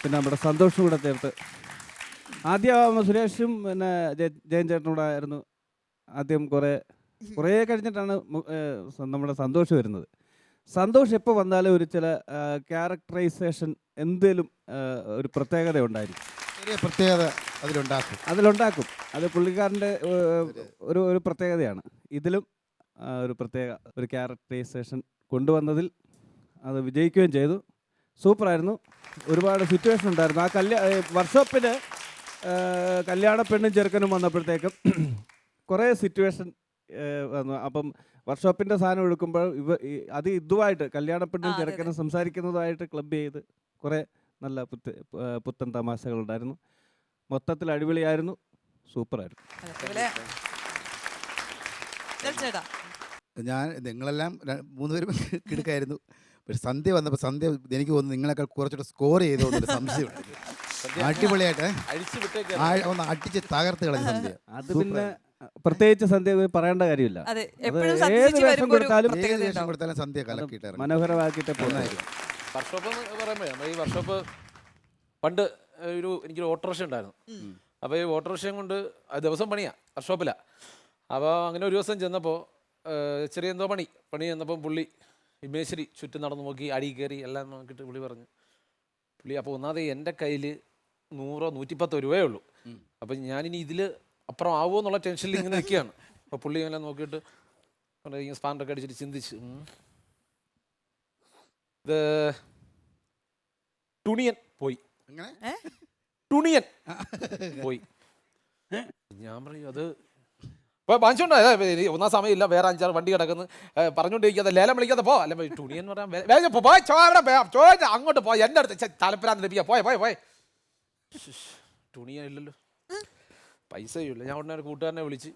പിന്നെ നമ്മുടെ സന്തോഷും കൂടെ ചേർത്ത് ആദ്യം സുരേഷും പിന്നെ ജയൻ ചേട്ടനോട് ആയിരുന്നു ആദ്യം കുറേ കഴിഞ്ഞിട്ടാണ് നമ്മുടെ സന്തോഷ് വരുന്നത്. സന്തോഷ് എപ്പോൾ വന്നാലും ഒരു ചില ക്യാരക്ടറൈസേഷൻ എന്തേലും ഒരു പ്രത്യേകത ഉണ്ടായിരിക്കും, ചെറിയ പ്രത്യേകത അതിലുണ്ടാക്കും. അത് പുള്ളിക്കാരൻ്റെ ഒരു പ്രത്യേകതയാണ്. ഇതിലും ഒരു പ്രത്യേക ഒരു ക്യാരക്ടറൈസേഷൻ കൊണ്ടുവന്നതിൽ അത് വിജയിക്കുകയും ചെയ്തു. സൂപ്പറായിരുന്നു. ഒരുപാട് സിറ്റുവേഷൻ ഉണ്ടായിരുന്നു. ആ വർക്ക്ഷോപ്പിൽ കല്യാണ പെണ്ണും ചെറുക്കനും വന്നപ്പോഴത്തേക്കും കുറേ സിറ്റുവേഷൻ വന്നു. അപ്പം വർക്ക്ഷോപ്പിൻ്റെ സാധനം എടുക്കുമ്പോൾ അത് ഇതുമായിട്ട് കല്യാണ പെണ്ണും ചെറുക്കനും സംസാരിക്കുന്നതുമായിട്ട് ക്ലബ് ചെയ്ത് കുറേ നല്ല പുത്തൻ തമാശകളുണ്ടായിരുന്നു. മൊത്തത്തിൽ അടിപൊളിയായിരുന്നു, സൂപ്പറായിരുന്നു. ഞാൻ നിങ്ങളെല്ലാം 3 പേരും കിടക്കായിരുന്നു. പക്ഷെ സന്ധ്യ വന്നപ്പോൾ എനിക്ക് തോന്നുന്നു നിങ്ങളെക്കാൾ കുറച്ചുകൂടെ സ്കോർ ചെയ്തോന്നൊരു സംശയമുണ്ട്. അടിപൊളിയായിട്ട് ഒന്ന് അടിച്ച് തകർത്ത് കളഞ്ഞ സന്ധ്യ. അത് പിന്നെ പ്രത്യേകിച്ച് സന്ധ്യ പറയേണ്ട കാര്യമില്ല. ഏത് വേഷം കൊടുത്താലും സന്ധ്യ കലക്കിയിട്ട് മനോഹരമാക്കിയിട്ട് പോകുന്നതായിരിക്കും. വർക്ക്ഷോപ്പ് എന്ന് പറയുമ്പോൾ ഈ വർക്ക്ഷോപ്പ് പണ്ട് എനിക്കൊരു ഓട്ടോറിക്ഷ ഉണ്ടായിരുന്നു. അപ്പോൾ ഈ ഓട്ടോറിക്ഷയും കൊണ്ട് ദിവസം പണിയാണ്, വർക്ക്ഷോപ്പിലാണ്. അപ്പോൾ അങ്ങനെ ഒരു ദിവസം ചെന്നപ്പോൾ ചെറിയ എന്തോ പണി ചെന്നപ്പം പുള്ളി മേശരി ചുറ്റും നടന്നു നോക്കി, അടി കയറി എല്ലാം നോക്കിയിട്ട് പുള്ളി പറഞ്ഞു, അപ്പോൾ ഒന്നാമത് എൻ്റെ കയ്യിൽ 100-110 രൂപയേ ഉള്ളൂ. അപ്പം ഞാനിനി ഇതിൽ അപ്പുറം ആവുമോ എന്നുള്ള ടെൻഷനിൽ ഇങ്ങനെ നിൽക്കുകയാണ്. അപ്പോൾ പുള്ളി എല്ലാം നോക്കിയിട്ട് സ്പാൻഡൊക്കെ അടിച്ചിട്ട് ചിന്തിച്ച്, ഇത് തുണിയൻ പോയി. തുണിയൻ പോയി. ഞാൻ പറയും അത് വാങ്ങിച്ചോണ്ടോ, ഒന്നാം സമയമില്ല, വേറെ 5-6 വണ്ടി കിടക്കുന്നു, പറഞ്ഞുകൊണ്ടിരിക്കാതെ ലേലം വിളിക്കാതെ പോ. അല്ല തുണിയെന്ന് പറയാൻ അങ്ങോട്ട് പോ, എൻ്റെ അടുത്ത് തലപ്പരാന്ന് ലഭിക്കുക, പോയ തുണിയില്ലല്ലോ, പൈസയില്ല. ഞാൻ ഉടനെ ഒരു കൂട്ടുകാരനെ വിളിച്ച്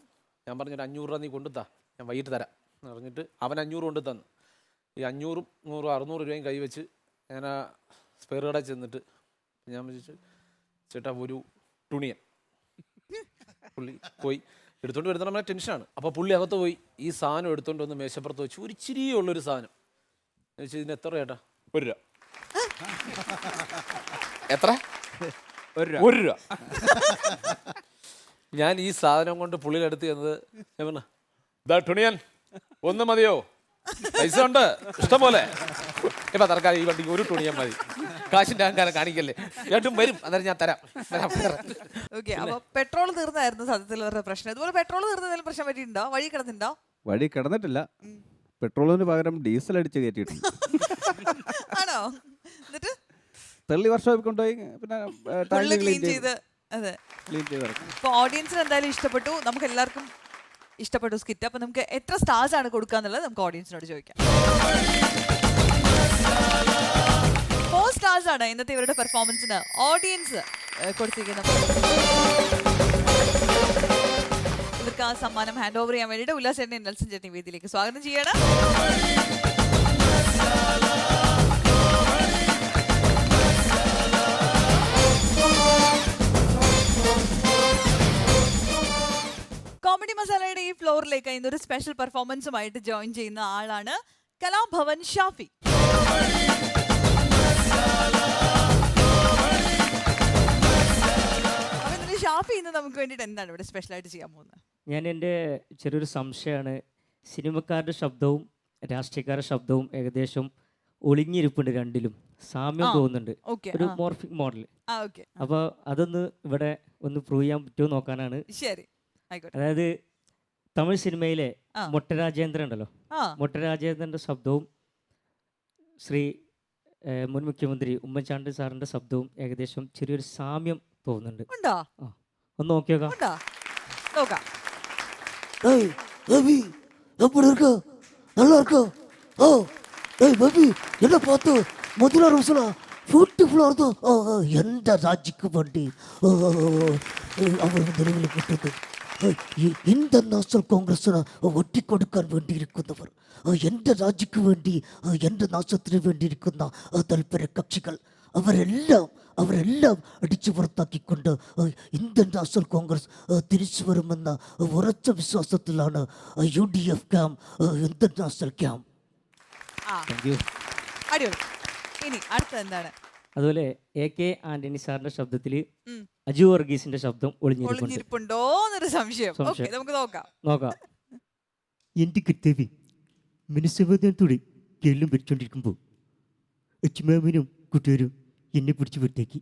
ഞാൻ പറഞ്ഞു, 500 രൂപ നീ കൊണ്ടുത്താ, ഞാൻ വൈകിട്ട് തരാം എന്ന് പറഞ്ഞിട്ട് അവൻ 500 കൊണ്ട് തന്നു. ഈ 500, 100, 600 രൂപയും കൈവച്ച് ഞാൻ ആ സ്പെയർ കടയിൽ ചെന്നിട്ട് ഞാൻ വിളിച്ചു, ചേട്ടാ ഒരു തുണിയൻ. പുള്ളി പോയി എടുത്തോണ്ട് വരുന്ന നമ്മളെ ടെൻഷനാണ്. അപ്പോൾ പുള്ളി അകത്ത് പോയി ഈ സാധനം എടുത്തോണ്ട് വന്ന് മേശപ്പുറത്ത് വെച്ച് ഒരു ഇച്ചിരിയുള്ളൊരു സാധനം ചോദിച്ചു, ഇതിന് എത്ര ചേട്ടാ? 1 രൂപ. എത്ര? 1 രൂപ. ഞാൻ ഈ സാധനം കൊണ്ട് പുള്ളിയുടെ അടുത്ത് ചെന്നത്, ഞാൻ പറഞ്ഞു, ദാ തുണിയൻ 1 മതിയോ? പൈസ ഉണ്ട് ഇഷ്ടംപോലെ. ഇപ്പം തൽക്കാലം ഈ വണ്ടിക്ക് 1 തുണിയൻ മതി, കാശിൻ്റെ അഹങ്കാരം കാണിക്കല്ലേ, രണ്ടും വരും, അന്നേരം ഞാൻ തരാം. ഓക്കെ, അപ്പൊ പെട്രോൾ തീർന്നായിരുന്നു സത്യത്തിലുള്ള പ്രശ്നം. ഇതുപോലെ പെട്രോൾ തീർന്നതിലും പ്രശ്നം പറ്റിയിട്ടുണ്ടോ? വഴി കിടന്നിട്ടില്ല, പെട്രോളിന് പകരം ഡീസൽ അടിച്ച് കയറ്റിയിട്ടുണ്ട്. ആണോ? എന്നിട്ട് തള്ളി വർക്ക്ഷോപ്പിൽ കൊണ്ടുപോയി പിന്നെ ക്ലീൻ ചെയ്ത്. അതെ, ഇപ്പൊ ഓഡിയൻസിന് എന്തായാലും ഇഷ്ടപ്പെട്ടു, നമുക്ക് എല്ലാവർക്കും ഇഷ്ടപ്പെട്ടു സ്കിറ്റ്. അപ്പൊ നമുക്ക് എത്ര സ്റ്റാർസ് ആണ് കൊടുക്കാന്നുള്ളത് നമുക്ക് ഓഡിയൻസിനോട് ചോദിക്കാം. 4 സ്റ്റാർസ് ആണ് ഇന്നത്തെ ഇവരുടെ പെർഫോമൻസിന് ഓഡിയൻസ് കൊടുത്തിരിക്കുന്നത്. ഇവർക്ക് ആ സമ്മാനം ഹാൻഡ് ഓവർ ചെയ്യാൻ വേണ്ടിയിട്ട് ഉല്ലാസ് ചേട്ടനെ നെൽസൺ ചേട്ടൻ വേദിയിലേക്ക് സ്വാഗതം ചെയ്യണം. കോമഡി മസാലയുടെ ഈ ഫ്ലോറിലേക്ക് ഇന്നൊരു സ്പെഷ്യൽ പെർഫോമൻസുമായിട്ട് ജോയിൻ ചെയ്യുന്ന ആളാണ് കലാഭവൻ ഷാഫി. ഷാഫി ഇന്ന് നമുക്ക് വേണ്ടിയിട്ട് എന്താണ് ഇവിടെ സ്പെഷ്യൽ ആയിട്ട് ചെയ്യാൻ പോകുന്നത്? ഞാൻ എൻ്റെ ചെറിയൊരു സംശയമാണ്, സിനിമക്കാരുടെ ശബ്ദവും രാഷ്ട്രീയക്കാരുടെ ശബ്ദവും ഏകദേശം ഒളിഞ്ഞിരിപ്പുണ്ട്, രണ്ടിലും സാമ്യം തോന്നുന്നുണ്ട്, ഒരു മോർഫിക് മോഡൽ. അപ്പോൾ അതൊന്ന് ഇവിടെ ഒന്ന് പ്രൂവ് ചെയ്യാൻ പറ്റുമോ നോക്കാനാണ്. ശരി, അതായത് തമിഴ് സിനിമയിലെ മൊട്ടരാജേന്ദ്രൻ ഉണ്ടല്ലോ, മൊട്ടരാജേന്ദ്രൻ്റെ ശബ്ദവും ശ്രീ മുൻ മുഖ്യമന്ത്രി ഉമ്മൻചാണ്ടി സാറിൻ്റെ ശബ്ദവും ഏകദേശം ചെറിയൊരു സാമ്യം തോന്നുന്നുണ്ട്. ഒന്ന് നോക്കി നോക്കാം. என்ன பார்த்து முதல்வர் சொல்ல பியூட்டிஃபுல்லாக இருக்கும். எந்த ராஜ்யக்கு வேண்டி அவர் நினைவில் விட்டது இந்த നാഷണൽ കോൺഗ്രസിന് ഒറ്റി കൊടുക്കാൻ വേണ്ടിയിരിക്കുന്നവർ, എൻ്റെ രാജ്യക്ക് വേണ്ടി എൻ്റെ നാശത്തിന് വേണ്ടിയിരിക്കുന്ന താല്പര്യ കക്ഷികൾ അവരെല്ലാം അടിച്ചു പുറത്താക്കിക്കൊണ്ട് ഇന്ത്യൻ നാഷണൽ കോൺഗ്രസ് തിരിച്ചു വരുമെന്ന ഉറച്ച വിശ്വാസത്തിലാണ് UDF camp, Indian national camp. ഇനി അടുത്ത എന്താണ്? അതുപോലെ AK ആന്റണി സാറിന്റെ ശബ്ദത്തിൽ അജു വർഗീസിന്റെ ശബ്ദം ഒളിഞ്ഞിരിപ്പുണ്ട്. ഒളിഞ്ഞിരിപ്പുണ്ടോ എന്നൊരു സംശയം. ഓക്കെ, നമുക്ക് നോക്കാം. നോക്കാം. എൻ്റെ കർത്താവേ, മനസ്സമാധാനത്തോടെ കേരളം ഭരിച്ചുകൊണ്ടിരിക്കുമ്പോൾ അച്ചുമാമനും കൂട്ടുകാരും എന്നെ പിടിച്ച് പുറത്തേക്ക്.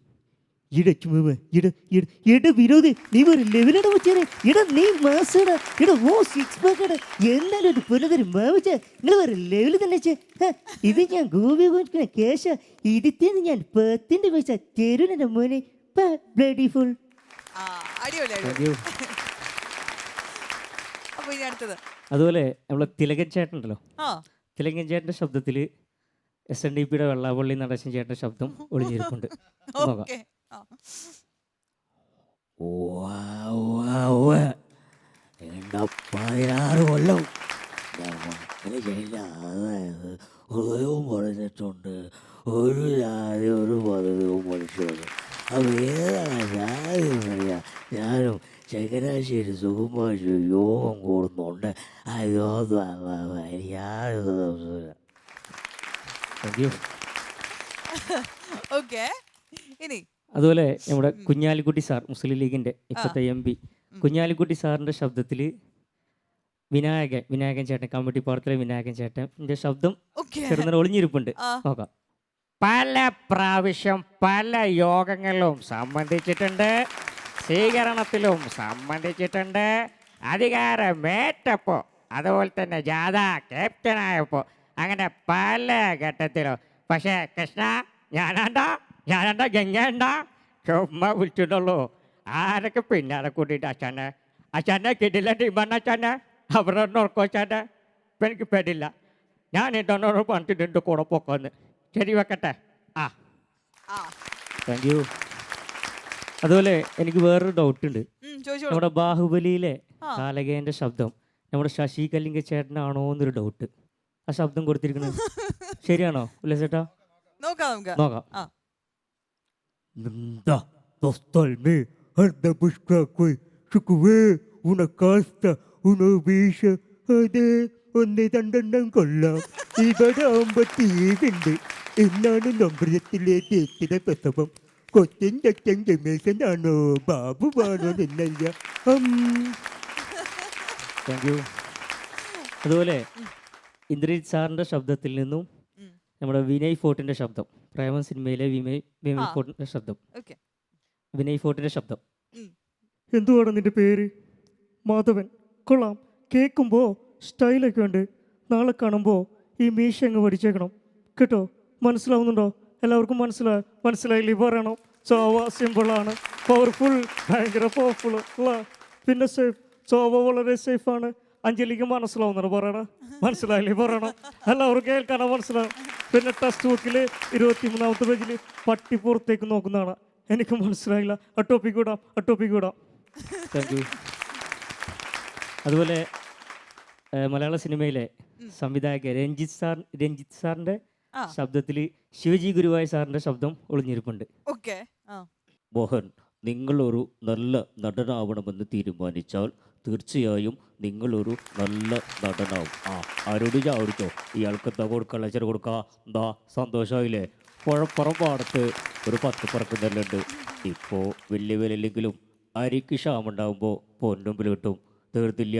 ഈട അച്ചുമാമ, ഈട വിരോധി, നീ ഒരു ലെവലാണ് വെച്ചാണ്. ഇടാ നീ മാസടാ, ഇടാ ഓ സിക്സ് പാക്കടാ, എന്നാലും ഒരു പുലതരും മാവച്ച നിങ്ങൾ വേറെ ലെവൽ തന്നെ ചേ. ഇത് ഞാൻ ഗോപി കൊടുക്കുന്ന കേശ, ഇതിത്തേന്ന് ഞാൻ 10 പൈസ തരുന്ന മോനെ. Bloody full. അടിപൊളി. അപ്പൊ ഇനി അടുത്തത് അതുപോലെ നമ്മളെ തിലകൻ ചേട്ടനുണ്ടല്ലോ, തിലകൻ ചേട്ടന്റെ ശബ്ദത്തിൽ SNDPയുടെ വെള്ളാപ്പള്ളി നടേശൻ ചേട്ടന്റെ ശബ്ദം ഒളിഞ്ഞിരിപ്പുണ്ട്. നോക്കാം. എന്നാ 16 കൊല്ലം ഹൃദയവും പറഞ്ഞിട്ടുണ്ട്, ഒരു ജാതി ഒരു പദവിയും മനുഷ്യരും. അത് ഏതാണ് ഞാനും ചങ്ങനാശ്ശേരി സുകുമാരി യോഗം കൂടുന്നുണ്ട്. അയ്യോ ഓക്കെ. ഇനി അതുപോലെ നമ്മുടെ കുഞ്ഞാലിക്കുട്ടി സാർ, മുസ്ലിം ലീഗിന്റെ ഇപ്പോഴത്തെ MP കുഞ്ഞാലിക്കുട്ടി സാറിന്റെ ശബ്ദത്തിൽ വിനായകൻ ചേട്ടൻ, കമ്മിറ്റി പാടത്തിലെ വിനായകൻ ചേട്ടൻ്റെ ശബ്ദം ചെറുന്നേരം ഒളിഞ്ഞിരിപ്പുണ്ട്. നോക്കാം. പല പ്രാവശ്യം പല യോഗങ്ങളിലും സംബന്ധിച്ചിട്ടുണ്ട്, സ്വീകരണത്തിലും സംബന്ധിച്ചിട്ടുണ്ട്, അധികാരമേറ്റപ്പോൾ അതുപോലെ തന്നെ ജാഥ ക്യാപ്റ്റനായപ്പോൾ, അങ്ങനെ പല ഘട്ടത്തിലും. പക്ഷേ കൃഷ്ണ ഞാനാണ്ട ഗംഗണ്ട ചുമ്മാ വിളിച്ചിട്ടുള്ളൂ. ആരൊക്കെ പിന്നാലെ കൂട്ടിയിട്ട് അച്ഛനെ കിട്ടില്ല ടീമാണ് അച്ഛനെ, അവരൊന്നും ഉറക്കോ അച്ഛനെ. ഇപ്പം എനിക്ക് പേടില്ല, ഞാൻ ഇട്ടോട് പറഞ്ഞിട്ട് എൻ്റെ കൂടെ പോക്കോന്ന്. ശരി വെക്കട്ടെ. Thank you. അതുപോലെ എനിക്ക് വേറൊരു ഡൗട്ട് ഉണ്ട്. നമ്മുടെ ബാഹുബലിയിലെ കാലകേന്റെ ശബ്ദം നമ്മുടെ ശശി കല്ലിംഗ ചേട്ടനാണോ എന്നൊരു ഡൗട്ട്. ആ ശബ്ദം കൊടുത്തിരിക്കുന്നത് ശരിയാണോ ഉല്ലാസേട്ടാ? നോക്കാം. Dostalme, harda bushkakoi, chukwe, una casta, una visha, ade, onne dandandan കൊല്ലാം. ഇവിടെ 57 എന്നാണ് നമ്പ്രത്തിലെ ചേച്ചിയുടെ പ്രസവം. കൊച്ചൻ ചച്ചൻ രമേശനാണോ ബാബുവാണോ എന്നല്ല. Thank you. അതുപോലെ ഇന്ദ്രജിത് സാറിൻ്റെ ശബ്ദത്തിൽ നിന്നും നമ്മുടെ വിനയ് ഫോർട്ടിൻ്റെ ശബ്ദം, പ്രേമം സിനിമയിലെ വിനയ് ഫോർട്ടിൻ്റെ ശബ്ദം, വിനയ് ഫോർട്ടിൻ്റെ ശബ്ദം. എന്തുവാണ് നിന്റെ പേര്? മാധവൻ. കൊള്ളാം, കേൾക്കുമ്പോൾ സ്റ്റൈലൊക്കെ ഉണ്ട്. നാളെ കാണുമ്പോൾ ഈ മീശ അങ്ങ് പഠിച്ചേക്കണം കേട്ടോ. മനസ്സിലാവുന്നുണ്ടോ? എല്ലാവർക്കും മനസ്സിലായില്ലേ? പറയണം. ചോവ സിമ്പിളാണ്, പവർഫുൾ, ഭയങ്കര പവർഫുൾ അല്ല. പിന്നെ സേഫ്, ചോവ വളരെ സേഫാണ്. അഞ്ജലിക്ക് മനസ്സിലാവുന്നുണ്ടോ? പറയണം. മനസ്സിലായില്ലേ? പറയണം. എല്ലാവർക്കും കേൾക്കാനോ മനസ്സിലാവും. പിന്നെ ടെക്സ്റ്റ് ബുക്കിൽ 23ാമത്തെ പേജിൽ പട്ടി പുറത്തേക്ക് നോക്കുന്നതാണ്. എനിക്ക് മനസ്സിലായില്ല. ആ ടോപ്പിക്ക് വിടാം. Thank you. അതുപോലെ മലയാള സിനിമയിലെ സംവിധായകൻ രഞ്ജിത്ത് സാറിൻ്റെ ശബ്ദത്തിൽ ശിവജി ഗുരുവായൂർ സാറിൻ്റെ ശബ്ദം ഒളിഞ്ഞിരിപ്പുണ്ട്. മോഹൻ, നിങ്ങളൊരു നല്ല നടനാവണമെന്ന് തീരുമാനിച്ചാൽ തീർച്ചയായും നിങ്ങളൊരു നല്ല നടനാവും. ആരോട് ചാടിച്ചോ, ഇയാൾക്ക് എന്താ കൊടുക്കുക? ലച്ചർ കൊടുക്കുക. എന്താ സന്തോഷമായില്ലേ? പുഴപ്പുറം പാടത്ത് ഒരു 10 പറക്കുന്നുണ്ട്. ഇപ്പോൾ വലിയ വിലയില്ലെങ്കിലും അരിക്ക് ക്ഷാമുണ്ടാകുമ്പോൾ പൊന്നുമ്പിൽ കിട്ടും. തീർത്തില്ല,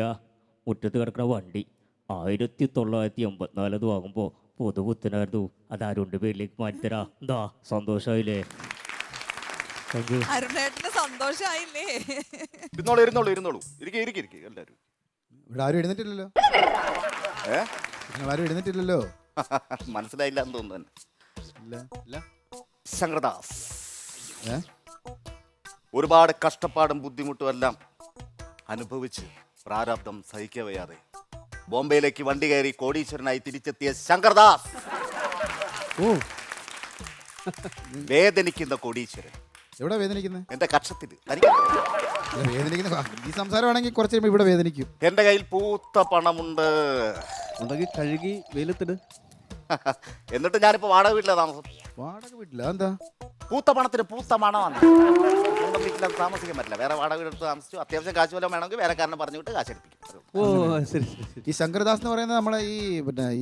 മുറ്റത്ത് കിടക്കുന്ന വണ്ടി 1984 വാങ്ങുമ്പോൾ പൊതുപുത്തനായിരുന്നു. അത് അരുണിൻ്റെ പേരിലേക്ക് മാറ്റിത്തരാ. എന്താ സന്തോഷമായില്ലേ? സന്തോഷായില്ലേ? ഇരുന്നോളൂ. എല്ലാവരും ഇവിടെ ആരും എഴുന്നേറ്റില്ലല്ലോ. നിങ്ങൾ ആരും എഴുന്നേറ്റില്ലല്ലോ. മനസ്സിലായില്ല എന്ന് തോന്നുന്നു. ശങ്കർദാസ് ഒരുപാട് കഷ്ടപ്പാടും ബുദ്ധിമുട്ടും എല്ലാം അനുഭവിച്ച് പ്രാരാബ്ദം സഹിക്കവയ്യാതെ ബോംബെയിലേക്ക് വണ്ടി കയറി കോടീശ്വരനായി തിരിച്ചെത്തിയ ശങ്കർദാസ്, വേദനിക്കുന്ന കോടീശ്വരൻ. എവിടെ വേദനിക്കുന്നത്? എന്റെ കക്ഷത്തിൽ വേദനിക്കുന്ന ഈ സംസാരമാണെങ്കിൽ കുറച്ച് കഴിയുമ്പോൾ ഇവിടെ വേദനിക്കും. എന്റെ കയ്യിൽ പൂത്ത പണമുണ്ട്. കഴുകി വെയിലത്തിട്. എന്നിട്ട് ഞാനിപ്പോ വാടക വീട്ടിലാണ് താമസം. വാടക വീട്ടില്ല? എന്താ? പൂത്ത പണത്തിന് പൂത്ത മണമാണ്. സ്വന്തം വീട്ടിൽ താമസിക്കാൻ പറ്റില്ല. വേറെ വാടക വീടെടുത്ത് താമസിച്ചു. അത്യാവശ്യം കാശ് വല്ലതും വേണമെങ്കിൽ വേറെക്കാരനെ പറഞ്ഞു വിട്ട് കാശ് എടുപ്പിക്കും. ഈ ശങ്കർദാസ് എന്ന് പറയുന്നത് നമ്മളെ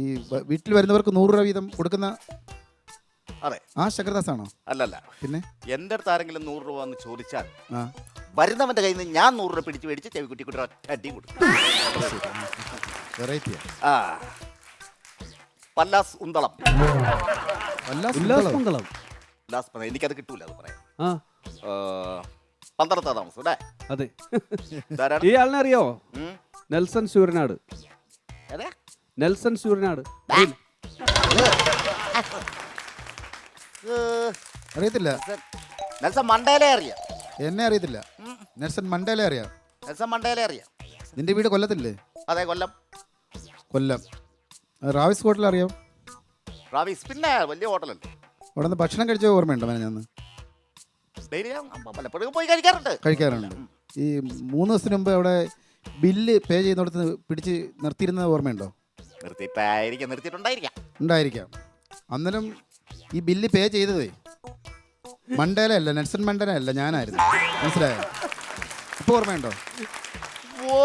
ഈ വീട്ടിൽ വരുന്നവർക്ക് 100 രൂപ വീതം കൊടുക്കുന്ന അതെ. ആ ശങ്കർദാസ് ആണോ? അല്ലല്ല, പിന്നെ എൻ്റെ അടുത്ത് ആരെങ്കിലും 100 രൂപ എന്ന് ചോദിച്ചാൽ ആ വരുന്നവന്റെ കയ്യിൽ നിന്ന് ഞാൻ 100 രൂപ പിടിച്ച് മേടിച്ച് ചെവിക്കുട്ടി ഒറ്റ അടി കൊടുക്കും. വെറൈറ്റിയാ. ആ പല്ലാസ് ഉന്തളം. ഉല്ലാസമംഗളം. എനിക്കത് കിട്ടൂല, അത് പറയാം. ആ പന്ത്രണ്ടാം താമസം അല്ലേ? അതെ. ഇതാരാണ്? ഈ ആളിനെ അറിയാവോ? ഉം. നെൽസൺ ശൂരനാട്. ഏതാ? നെൽസൺ ശൂരനാട്. അറിയത്തില്ല. നെൽസൺ മണ്ടേലെ അറിയാം. എന്നെ അറിയത്തില്ല. നെൽസൺ മണ്ടേലെ അറിയാം. നെൽസൺ മണ്ടേലെ അറിയാം. നിന്റെ വീട് കൊല്ലത്തില്ലേ? അതെ, കൊല്ലം. കൊല്ലം. റാവിസ് ഹോട്ടൽ അറിയാം? റാവിസ് പിന്നെ വലിയ ഹോട്ടലല്ലേ. അവിടെ നിന്ന് ഭക്ഷണം കഴിച്ച ഓർമ്മയുണ്ടോ? ഞാൻ ഡെയിലി ഞാൻ പലപ്പോഴും പോയി കഴിക്കാറുണ്ട്. കഴിക്കാറുണ്ട്. ഈ 3 ദിവസത്തിന് മുമ്പ് അവിടെ ബില്ല് പേ ചെയ്യുന്നിടത്ത് പിടിച്ച് നിർത്തിയിരുന്നത് ഓർമ്മയുണ്ടോ? നിർത്തിയിട്ടുണ്ടായിരിക്കാം. ഉണ്ടായിരിക്കാം. അന്നേരം ഈ ബില്ല് പേ ചെയ്തതേ മണ്ടേല അല്ല, നെൽസൺ മണ്ടേല അല്ല, ഞാനായിരുന്നു. മനസ്സിലായോ? ഇപ്പോൾ ഓർമ്മയുണ്ടോ? ഓ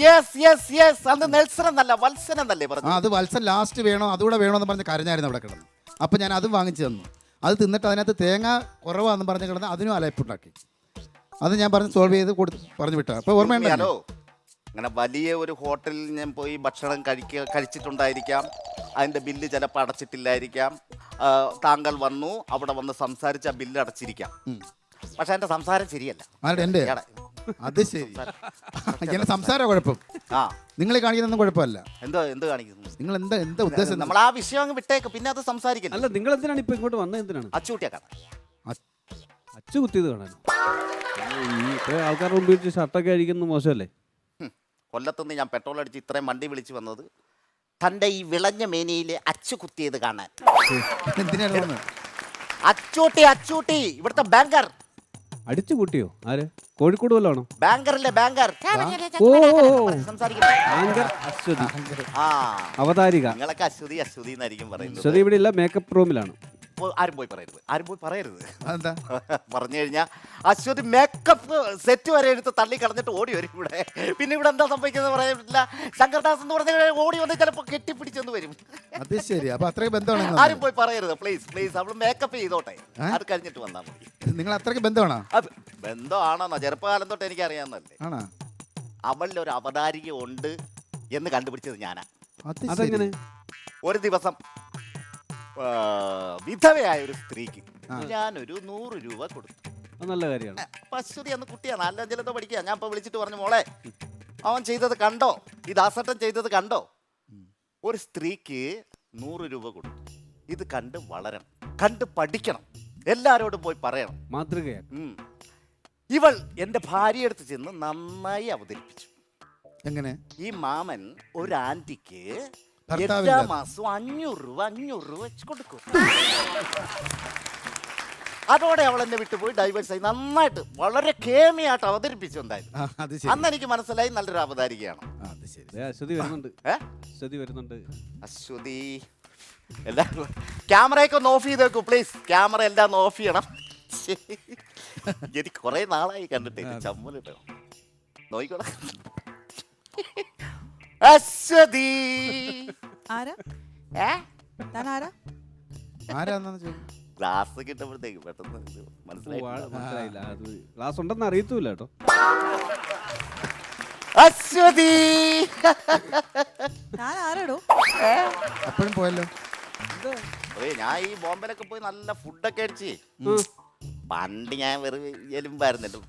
യെസ് യെസ് യെസ്, അത് നെൽസൺ എന്നല്ല വത്സൻ എന്നല്ലേ ആ, പറഞ്ഞു? അത് വത്സൻ ലാസ്റ്റ് വേണോ അതുകൂടെ വേണോ എന്ന് പറഞ്ഞ് കരഞ്ഞായിരുന്നു അവിടെ കിടന്നു. അപ്പോൾ ഞാൻ അതും വാങ്ങിച്ചു തന്നു. അത് തിന്നിട്ട് അതിനകത്ത് തേങ്ങ കുറവാണെന്ന് പറഞ്ഞ് കിടന്ന് അതിനും അലയപ്പുണ്ടാക്കി. അത് ഞാൻ പറഞ്ഞ് സോൾവ് ചെയ്ത് പറഞ്ഞു വിട്ടാ. അപ്പോൾ ഓർമ്മയുണ്ടോ? അങ്ങനെ വലിയ ഒരു ഹോട്ടലിൽ ഞാൻ പോയി ഭക്ഷണം കഴിച്ചിട്ടുണ്ടായിരിക്കാം. അതിൻ്റെ ബില്ല് ചിലപ്പോൾ അടച്ചിട്ടില്ലായിരിക്കാം. താങ്കൾ വന്നു, അവിടെ വന്ന് സംസാരിച്ച് ആ ബില്ല് അടച്ചിരിക്കാം. പക്ഷെ എൻ്റെ സംസാരം ശരിയല്ല. എൻ്റെ അത് ശരി. ഇങ്ങനെ സംസാരം കുഴപ്പം. ആ, നിങ്ങൾ കാണിക്കുന്നൊന്നും കുഴപ്പമില്ല. എന്ത് കാണിക്കുന്നു നിങ്ങൾ? എന്താ ഉദ്ദേശം? നമ്മൾ ആ വിഷയം അങ്ങ് വിട്ടേക്ക്, പിന്നെ അത് സംസാരിക്കില്ല. അല്ല, നിങ്ങൾ എന്തിനാണ് ഇപ്പൊ ഇങ്ങോട്ട് വന്നത്? എന്തിനാണ്? അച്ചുകൂട്ടിയാ കാണാൻ. അച്ചു കുത്തിയത് കാണാൻ? ഈ ഇത്രയും ആൾക്കാരുടെ മുമ്പിൽ വെച്ച് ഷർട്ടൊക്കെ അഴിക്കുന്നത് മോശമല്ലേ? കൊല്ലത്തുനിന്ന് ഞാൻ പെട്രോൾ അടിച്ച് ഇത്രയും വണ്ടി വിളിച്ച് വന്നത് തൻ്റെ ഈ വിളഞ്ഞ മേനിയിൽ അച്ചു കുത്തിയത് കാണാൻ. എന്തിനാണ്? അച്ചൂട്ടി ഇവിടുത്തെ ബാങ്കർ. അടിച്ചു കൂട്ടിയോ? ആര്? കോഴിക്കോട് വല്ലതാണോ? ബാങ്കറിലെ ബാങ്കർ. അവതാരിക. നിങ്ങളൊക്കെ അശ്വതി എന്നായിരിക്കും പറയുന്നത്. അശ്വതി ഇവിടെ ഇല്ല, മേക്കപ്പ് റൂമിലാണ്. ആരും പോയി പറയരുത്. എന്താ പറഞ്ഞു കഴിഞ്ഞാൽ അശ്വതി മേക്കപ്പ് സെറ്റ് വരെ എടുത്ത് തള്ളി കളഞ്ഞിട്ട് ഓടി വരും ഇവിടെ. പിന്നെ ഇവിടെ എന്താ സംഭവിക്കുന്നത് പറയാൻ പറ്റില്ല. ശങ്കർദാസ് എന്ന് പറഞ്ഞ ഓടി വന്ന് ചിലപ്പോൾ കെട്ടിപ്പിടിച്ചെന്ന് വരും. അത് ശരി. അപ്പൊ അത്രയ്ക്ക് ബന്ധമാണ്. ആരും പോയി പറയരുത് പ്ലീസ്. അവള് മേക്കപ്പ് ചെയ്തോട്ടെ, അത് കഴിഞ്ഞിട്ട് വന്നാൽ മതി. നിങ്ങൾ അത്രയ്ക്ക് ബന്ധമാണോ? ബന്ധമാണോന്നോ? ചെറുപ്പകാലം തൊട്ട് എനിക്ക് അറിയാവുന്നല്ലേ. അവളിൽ ഒരു അവതാരിക ഉണ്ട് എന്ന് കണ്ടുപിടിച്ചത് ഞാനാ. അതെങ്ങനെ? ഒരു ദിവസം വിധവയായ ഒരു സ്ത്രീക്ക് ഞാനൊരു 100 രൂപ കൊടുത്തു. നല്ല കാര്യമാണ്. അശ്വതി അന്ന് കുട്ടിയാ, 4-5 പഠിക്കുക. ഞാൻ ഇപ്പൊ വിളിച്ചിട്ട് പറഞ്ഞു, മോളെ അവൻ ചെയ്തത് കണ്ടോ, ഈ ദാസട്ടൻ ചെയ്തത് കണ്ടോ? ഒരു സ്ത്രീക്ക് 100 രൂപ കൊടുത്തു. ഇത് കണ്ട് വളരണം, കണ്ട് പഠിക്കണം, എല്ലാരോടും പോയി പറയണം. മാതൃകയാണ്. ഇവൾ എൻ്റെ ഭാര്യയെടുത്ത് ചെന്ന് നന്നായി അവതരിപ്പിച്ചു. എങ്ങനെ? ഈ മാമൻ ഒരു ആന്റിക്ക് എല്ലാ മാസവും 500 രൂപ വെച്ച് കൊടുക്കും. അതോടെ അവൾ എന്നെ വിട്ടുപോയി ഡൈവേഴ്സ് ആയി. നന്നായിട്ട് വളരെ കേമിയായിട്ട് അവതരിപ്പിച്ചു. എന്തായാലും അന്ന് എനിക്ക് മനസ്സിലായി നല്ലൊരു അവതാരികയാണ്. അശ്വതി എല്ലാം ക്യാമറയൊക്കെ ഒന്ന് ഓഫ് ചെയ്ത് വെക്കൂ പ്ലീസ്. ക്യാമറ എല്ലാം ഓഫ് ചെയ്യണം. എനിക്ക് കുറെ നാളായി കണ്ടിട്ട് ചമ്മലിട്ടോ. നോക്കിക്കോളാം. അശ്വതി ഗ്ലാസ് കിട്ടുമ്പോഴത്തേക്ക് പെട്ടെന്ന് മനസ്സിലായില്ല. അത് ഗ്ലാസ് ഉണ്ടെന്ന് അറിയത്തൂല്ല കേട്ടോ. അശ്വതി അപ്പോഴും പോയല്ലോ. ഞാൻ ഈ ബോംബെയിലൊക്കെ പോയി നല്ല ഫുഡൊക്കെ അടിച്ച് പണ്ട് ഞാൻ വെറും എലുമ്പായിരുന്നല്ലോ.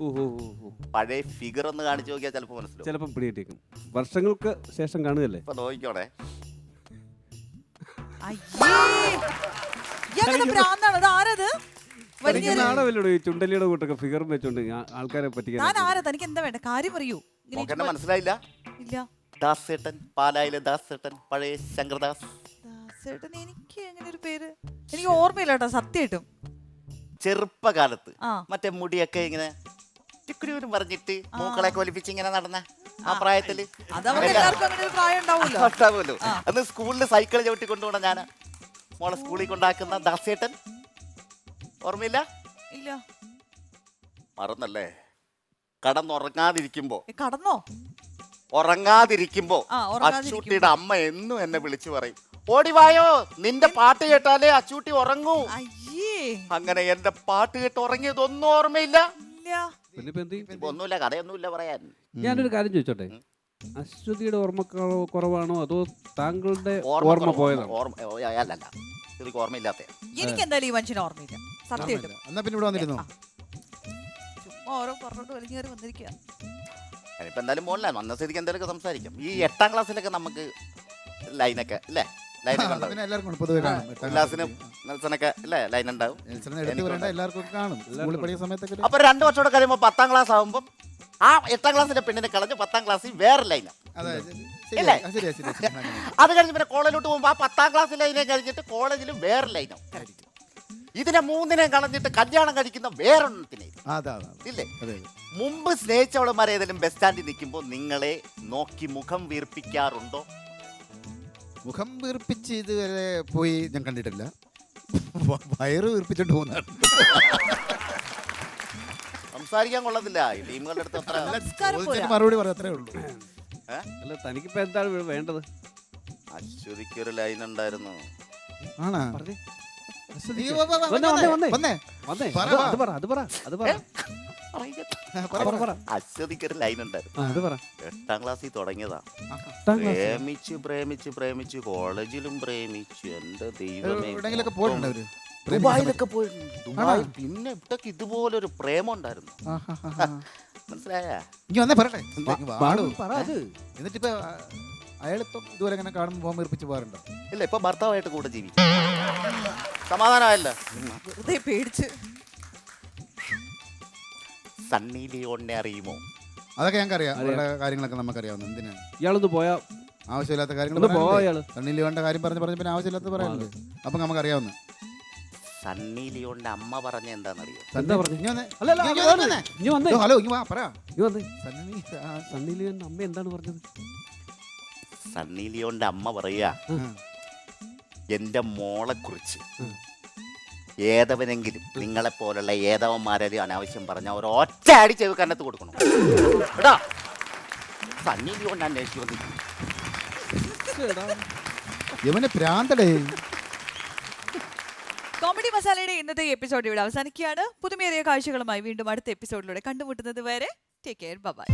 പഴയ ഫിഗർ ഒന്ന് കാണിച്ചു നോക്കിയാൽ ചിലപ്പോൾ മനസ്സിലാവും. ചിലപ്പോൾ പിടികിട്ടേക്കും. വർഷങ്ങൾക്ക് ശേഷം കാണുകയല്ലേ. ഇപ്പൊ നോക്കിക്കോണേ. ചുണ്ടലിയുടെ കൂട്ടൊക്കെ ഫിഗറും വെച്ചോണ്ട് ആൾക്കാരെ പറ്റിക്കാൻ മനസ്സിലായില്ല. ദാസേട്ടൻ, പാലായിലെ ദാസേട്ടൻ, പഴയ ശങ്കർദാസ്. എനിക്ക് ഓർമ്മയില്ല കേട്ടോ സത്യമായിട്ടും. ചെറുപ്പകാലത്ത് മറ്റേ മുടിയൊക്കെ ഇങ്ങനെ ചുക്കുരൂരും പറഞ്ഞിട്ട് മൂക്കളൊക്കെ ഒലിപ്പിച്ച് ഇങ്ങനെ നടന്ന ആ പ്രായത്തില് ഉണ്ടാവുമല്ലോ. അന്ന് സ്കൂളിൽ സൈക്കിൾ ചവിട്ടി കൊണ്ടുപോകണ ഞാന് മോളെ സ്കൂളിൽ കൊണ്ടാക്കുന്ന ദാസേട്ടൻ. ഓർമ്മയില്ല? മറന്നല്ലേ? ഉറങ്ങാതിരിക്കുമ്പോ അച്ചൂട്ടിയുടെ അമ്മ എന്നും എന്നെ വിളിച്ചു പറയും, ഓടിവായോ, നിന്റെ പാട്ട് കേട്ടാലേ അച്ചൂട്ടി ഉറങ്ങൂ. അയ്യേ അങ്ങനെ എന്റെ പാട്ട് കേട്ട് ഉറങ്ങിയതൊന്നും ഓർമ്മയില്ല. ഇല്ല. ഇപ്പൊ ഒന്നുമില്ല, കഥയൊന്നുമില്ല പറയാൻ. ഞാനൊരു കാര്യം ചോദിച്ചോട്ടെ, അശ്വതിയുടെ ഓർമ്മ കുറവാണോ അതോ താങ്കളുടെ ഓർമ്മ പോയതാണോ? അല്ല, ശരിക്കും ഓർമ്മയില്ലാത്ത. എനിക്ക് എന്തായാലും ഈ മനുഷ്യനെ ഓർമ്മയില്ല സത്യമായിട്ടും. എന്നാ പിന്നെ ഇവിടെ വന്നിരുന്നു. ചുമ്മാ ഓരോ പറഞ്ഞോണ്ട് വലിഞ്ഞേറി വന്നിരിക്കുക. ഇപ്പൊ എന്തായാലും മോളിലാ വന്ന സ്ഥിതിക്ക് എന്തെങ്കിലുമൊക്കെ സംസാരിക്കാം. ഈ 8ാം ക്ലാസ്സിലൊക്കെ നമുക്ക് ലൈനൊക്കെ അല്ലേ, ലൈനൊക്കെ ഉണ്ടാവും. പിന്നെ എല്ലാവർക്കും പൊതുവെ കാണും. ഉല്ലാസിനും നെൽസനൊക്കെ അല്ലേ ലൈൻ ഉണ്ടാവും. എടുത്ത് പറയണ്ട, എല്ലാവർക്കും കാണും. സ്കൂളിൽ പഠിക്കുന്ന സമയത്തൊക്കെ അപ്പൊ 2 വർഷം കൂടെ കഴിയുമ്പോൾ 10ാം ക്ലാസ് ആകുമ്പോൾ ആ 8ാം ക്ലാസ്സിലെ പെണ്ണിനെ കളഞ്ഞ് 10ാം ക്ലാസ്സിൽ വേറെ ലൈനാണ്. ഇല്ലേ? അത് കഴിഞ്ഞ് പിന്നെ കോളേജിലോട്ട് പോകുമ്പോൾ ആ 10ാം ക്ലാസ് ലൈനെ കഴിഞ്ഞിട്ട് കോളേജിലും വേറെ ലൈനാവും. ഇതിനെ 3നെ കളഞ്ഞിട്ട് കല്യാണം കഴിക്കുന്ന വേറൊന്നത്തിനെ ഇല്ലേ? മുമ്പ് സ്നേഹിച്ചവളന്മാർ ഏതെങ്കിലും ബസ് സ്റ്റാൻഡിൽ നിൽക്കുമ്പോൾ നിങ്ങളെ നോക്കി മുഖം വീർപ്പിക്കാറുണ്ടോ? മുഖം വീർപ്പിച്ച് ഇതുവരെ പോയി ഞാൻ കണ്ടിട്ടില്ല. വയറ് വീർപ്പിച്ചോണ്ട് പോകുന്നതാണ്. സംസാരിക്കാൻ കൊള്ളത്തില്ല ഈ ടീമുകളുടെ അടുത്ത്. അത്ര മറുപടി പറയാം, അത്രേ ഉള്ളൂ. അല്ല, തനിക്കിപ്പോ എന്താണ് വേണ്ടത്? അശ്വതിക്ക് ഒരു ലൈൻ ഉണ്ടായിരുന്നു. ആണാ? അശ്വതിക്ക് ഒരു ലൈൻ ഉണ്ടായിരുന്നു. 8ാം ക്ലാസ്സിൽ തുടങ്ങിയതാ. പ്രേമിച്ച് കോളേജിലും പ്രേമിച്ചു. എന്റെ ദൈവമേ, ദുബായിലൊക്കെ പോയിട്ടുണ്ട്. ദുബായ് പിന്നെ ഇവിടൊക്കെ ഇതുപോലൊരു പ്രേമം ഉണ്ടായിരുന്നു. മനസ്സിലായ? എന്നിട്ടിപ്പോ അയാളിപ്പം ഇതുപോലെ എങ്ങനെ കാണുമ്പോൾ ഫോം വീർപ്പിച്ച് പോകാറുണ്ടോ? ഇല്ല, ഇപ്പൊ ഭർത്താവായിട്ട് കൂടെ ജീവിക്കും. സമാധാനമായല്ല. വെറുതെ പേടിച്ച്. സണ്ണി ലിയോണിനെ അറിയുമോ? അതൊക്കെ ഞങ്ങൾക്കറിയാം. അവരുടെ കാര്യങ്ങളൊക്കെ നമുക്കറിയാവുന്ന. എന്തിനാ ഇയാളൊന്ന് പോയാ ആവശ്യമില്ലാത്ത കാര്യങ്ങൾ സണ്ണി ലിയോണിന്റെ കാര്യം പറഞ്ഞ് പിന്നെ ആവശ്യമില്ലാത്ത പറയാനുള്ളത്. അപ്പൊ നമുക്കറിയാവുന്ന. സണ്ണി ലിയോണിന്റെ അമ്മ പറഞ്ഞ എന്താണെന്നറിയോ? ഹലോ, പറ. സണ്ണി ലിയോന്റെ അമ്മ എന്താണ് പറഞ്ഞത്? സണ്ണി ലിയോണിന്റെ അമ്മ പറയാ, എന്റെ മോളെ കുറിച്ച് ഏതവനെങ്കിലും നിങ്ങളെ പോലുള്ള ഏതവന്മാരും അനാവശ്യം പറഞ്ഞ ഒരൊറ്റ അടി ചെവി കന്നത്ത് കൊടുക്കണം കേട്ടാ. സണ്ണി ലിയോൺ അന്വേഷിച്ചു വന്നിരിക്കും. ഇവന് പ്രാന്തടേ. കോമഡി മസാലയുടെ ഇന്നത്തെ എപ്പിസോഡ് ഇവിടെ അവസാനിക്കുകയാണ്. പുതുമേറിയ കാഴ്ചകളുമായി വീണ്ടും അടുത്ത എപ്പിസോഡിലൂടെ കണ്ടുമുട്ടുന്നത് വരെ ടേക്ക് കെയർ, ബൈ.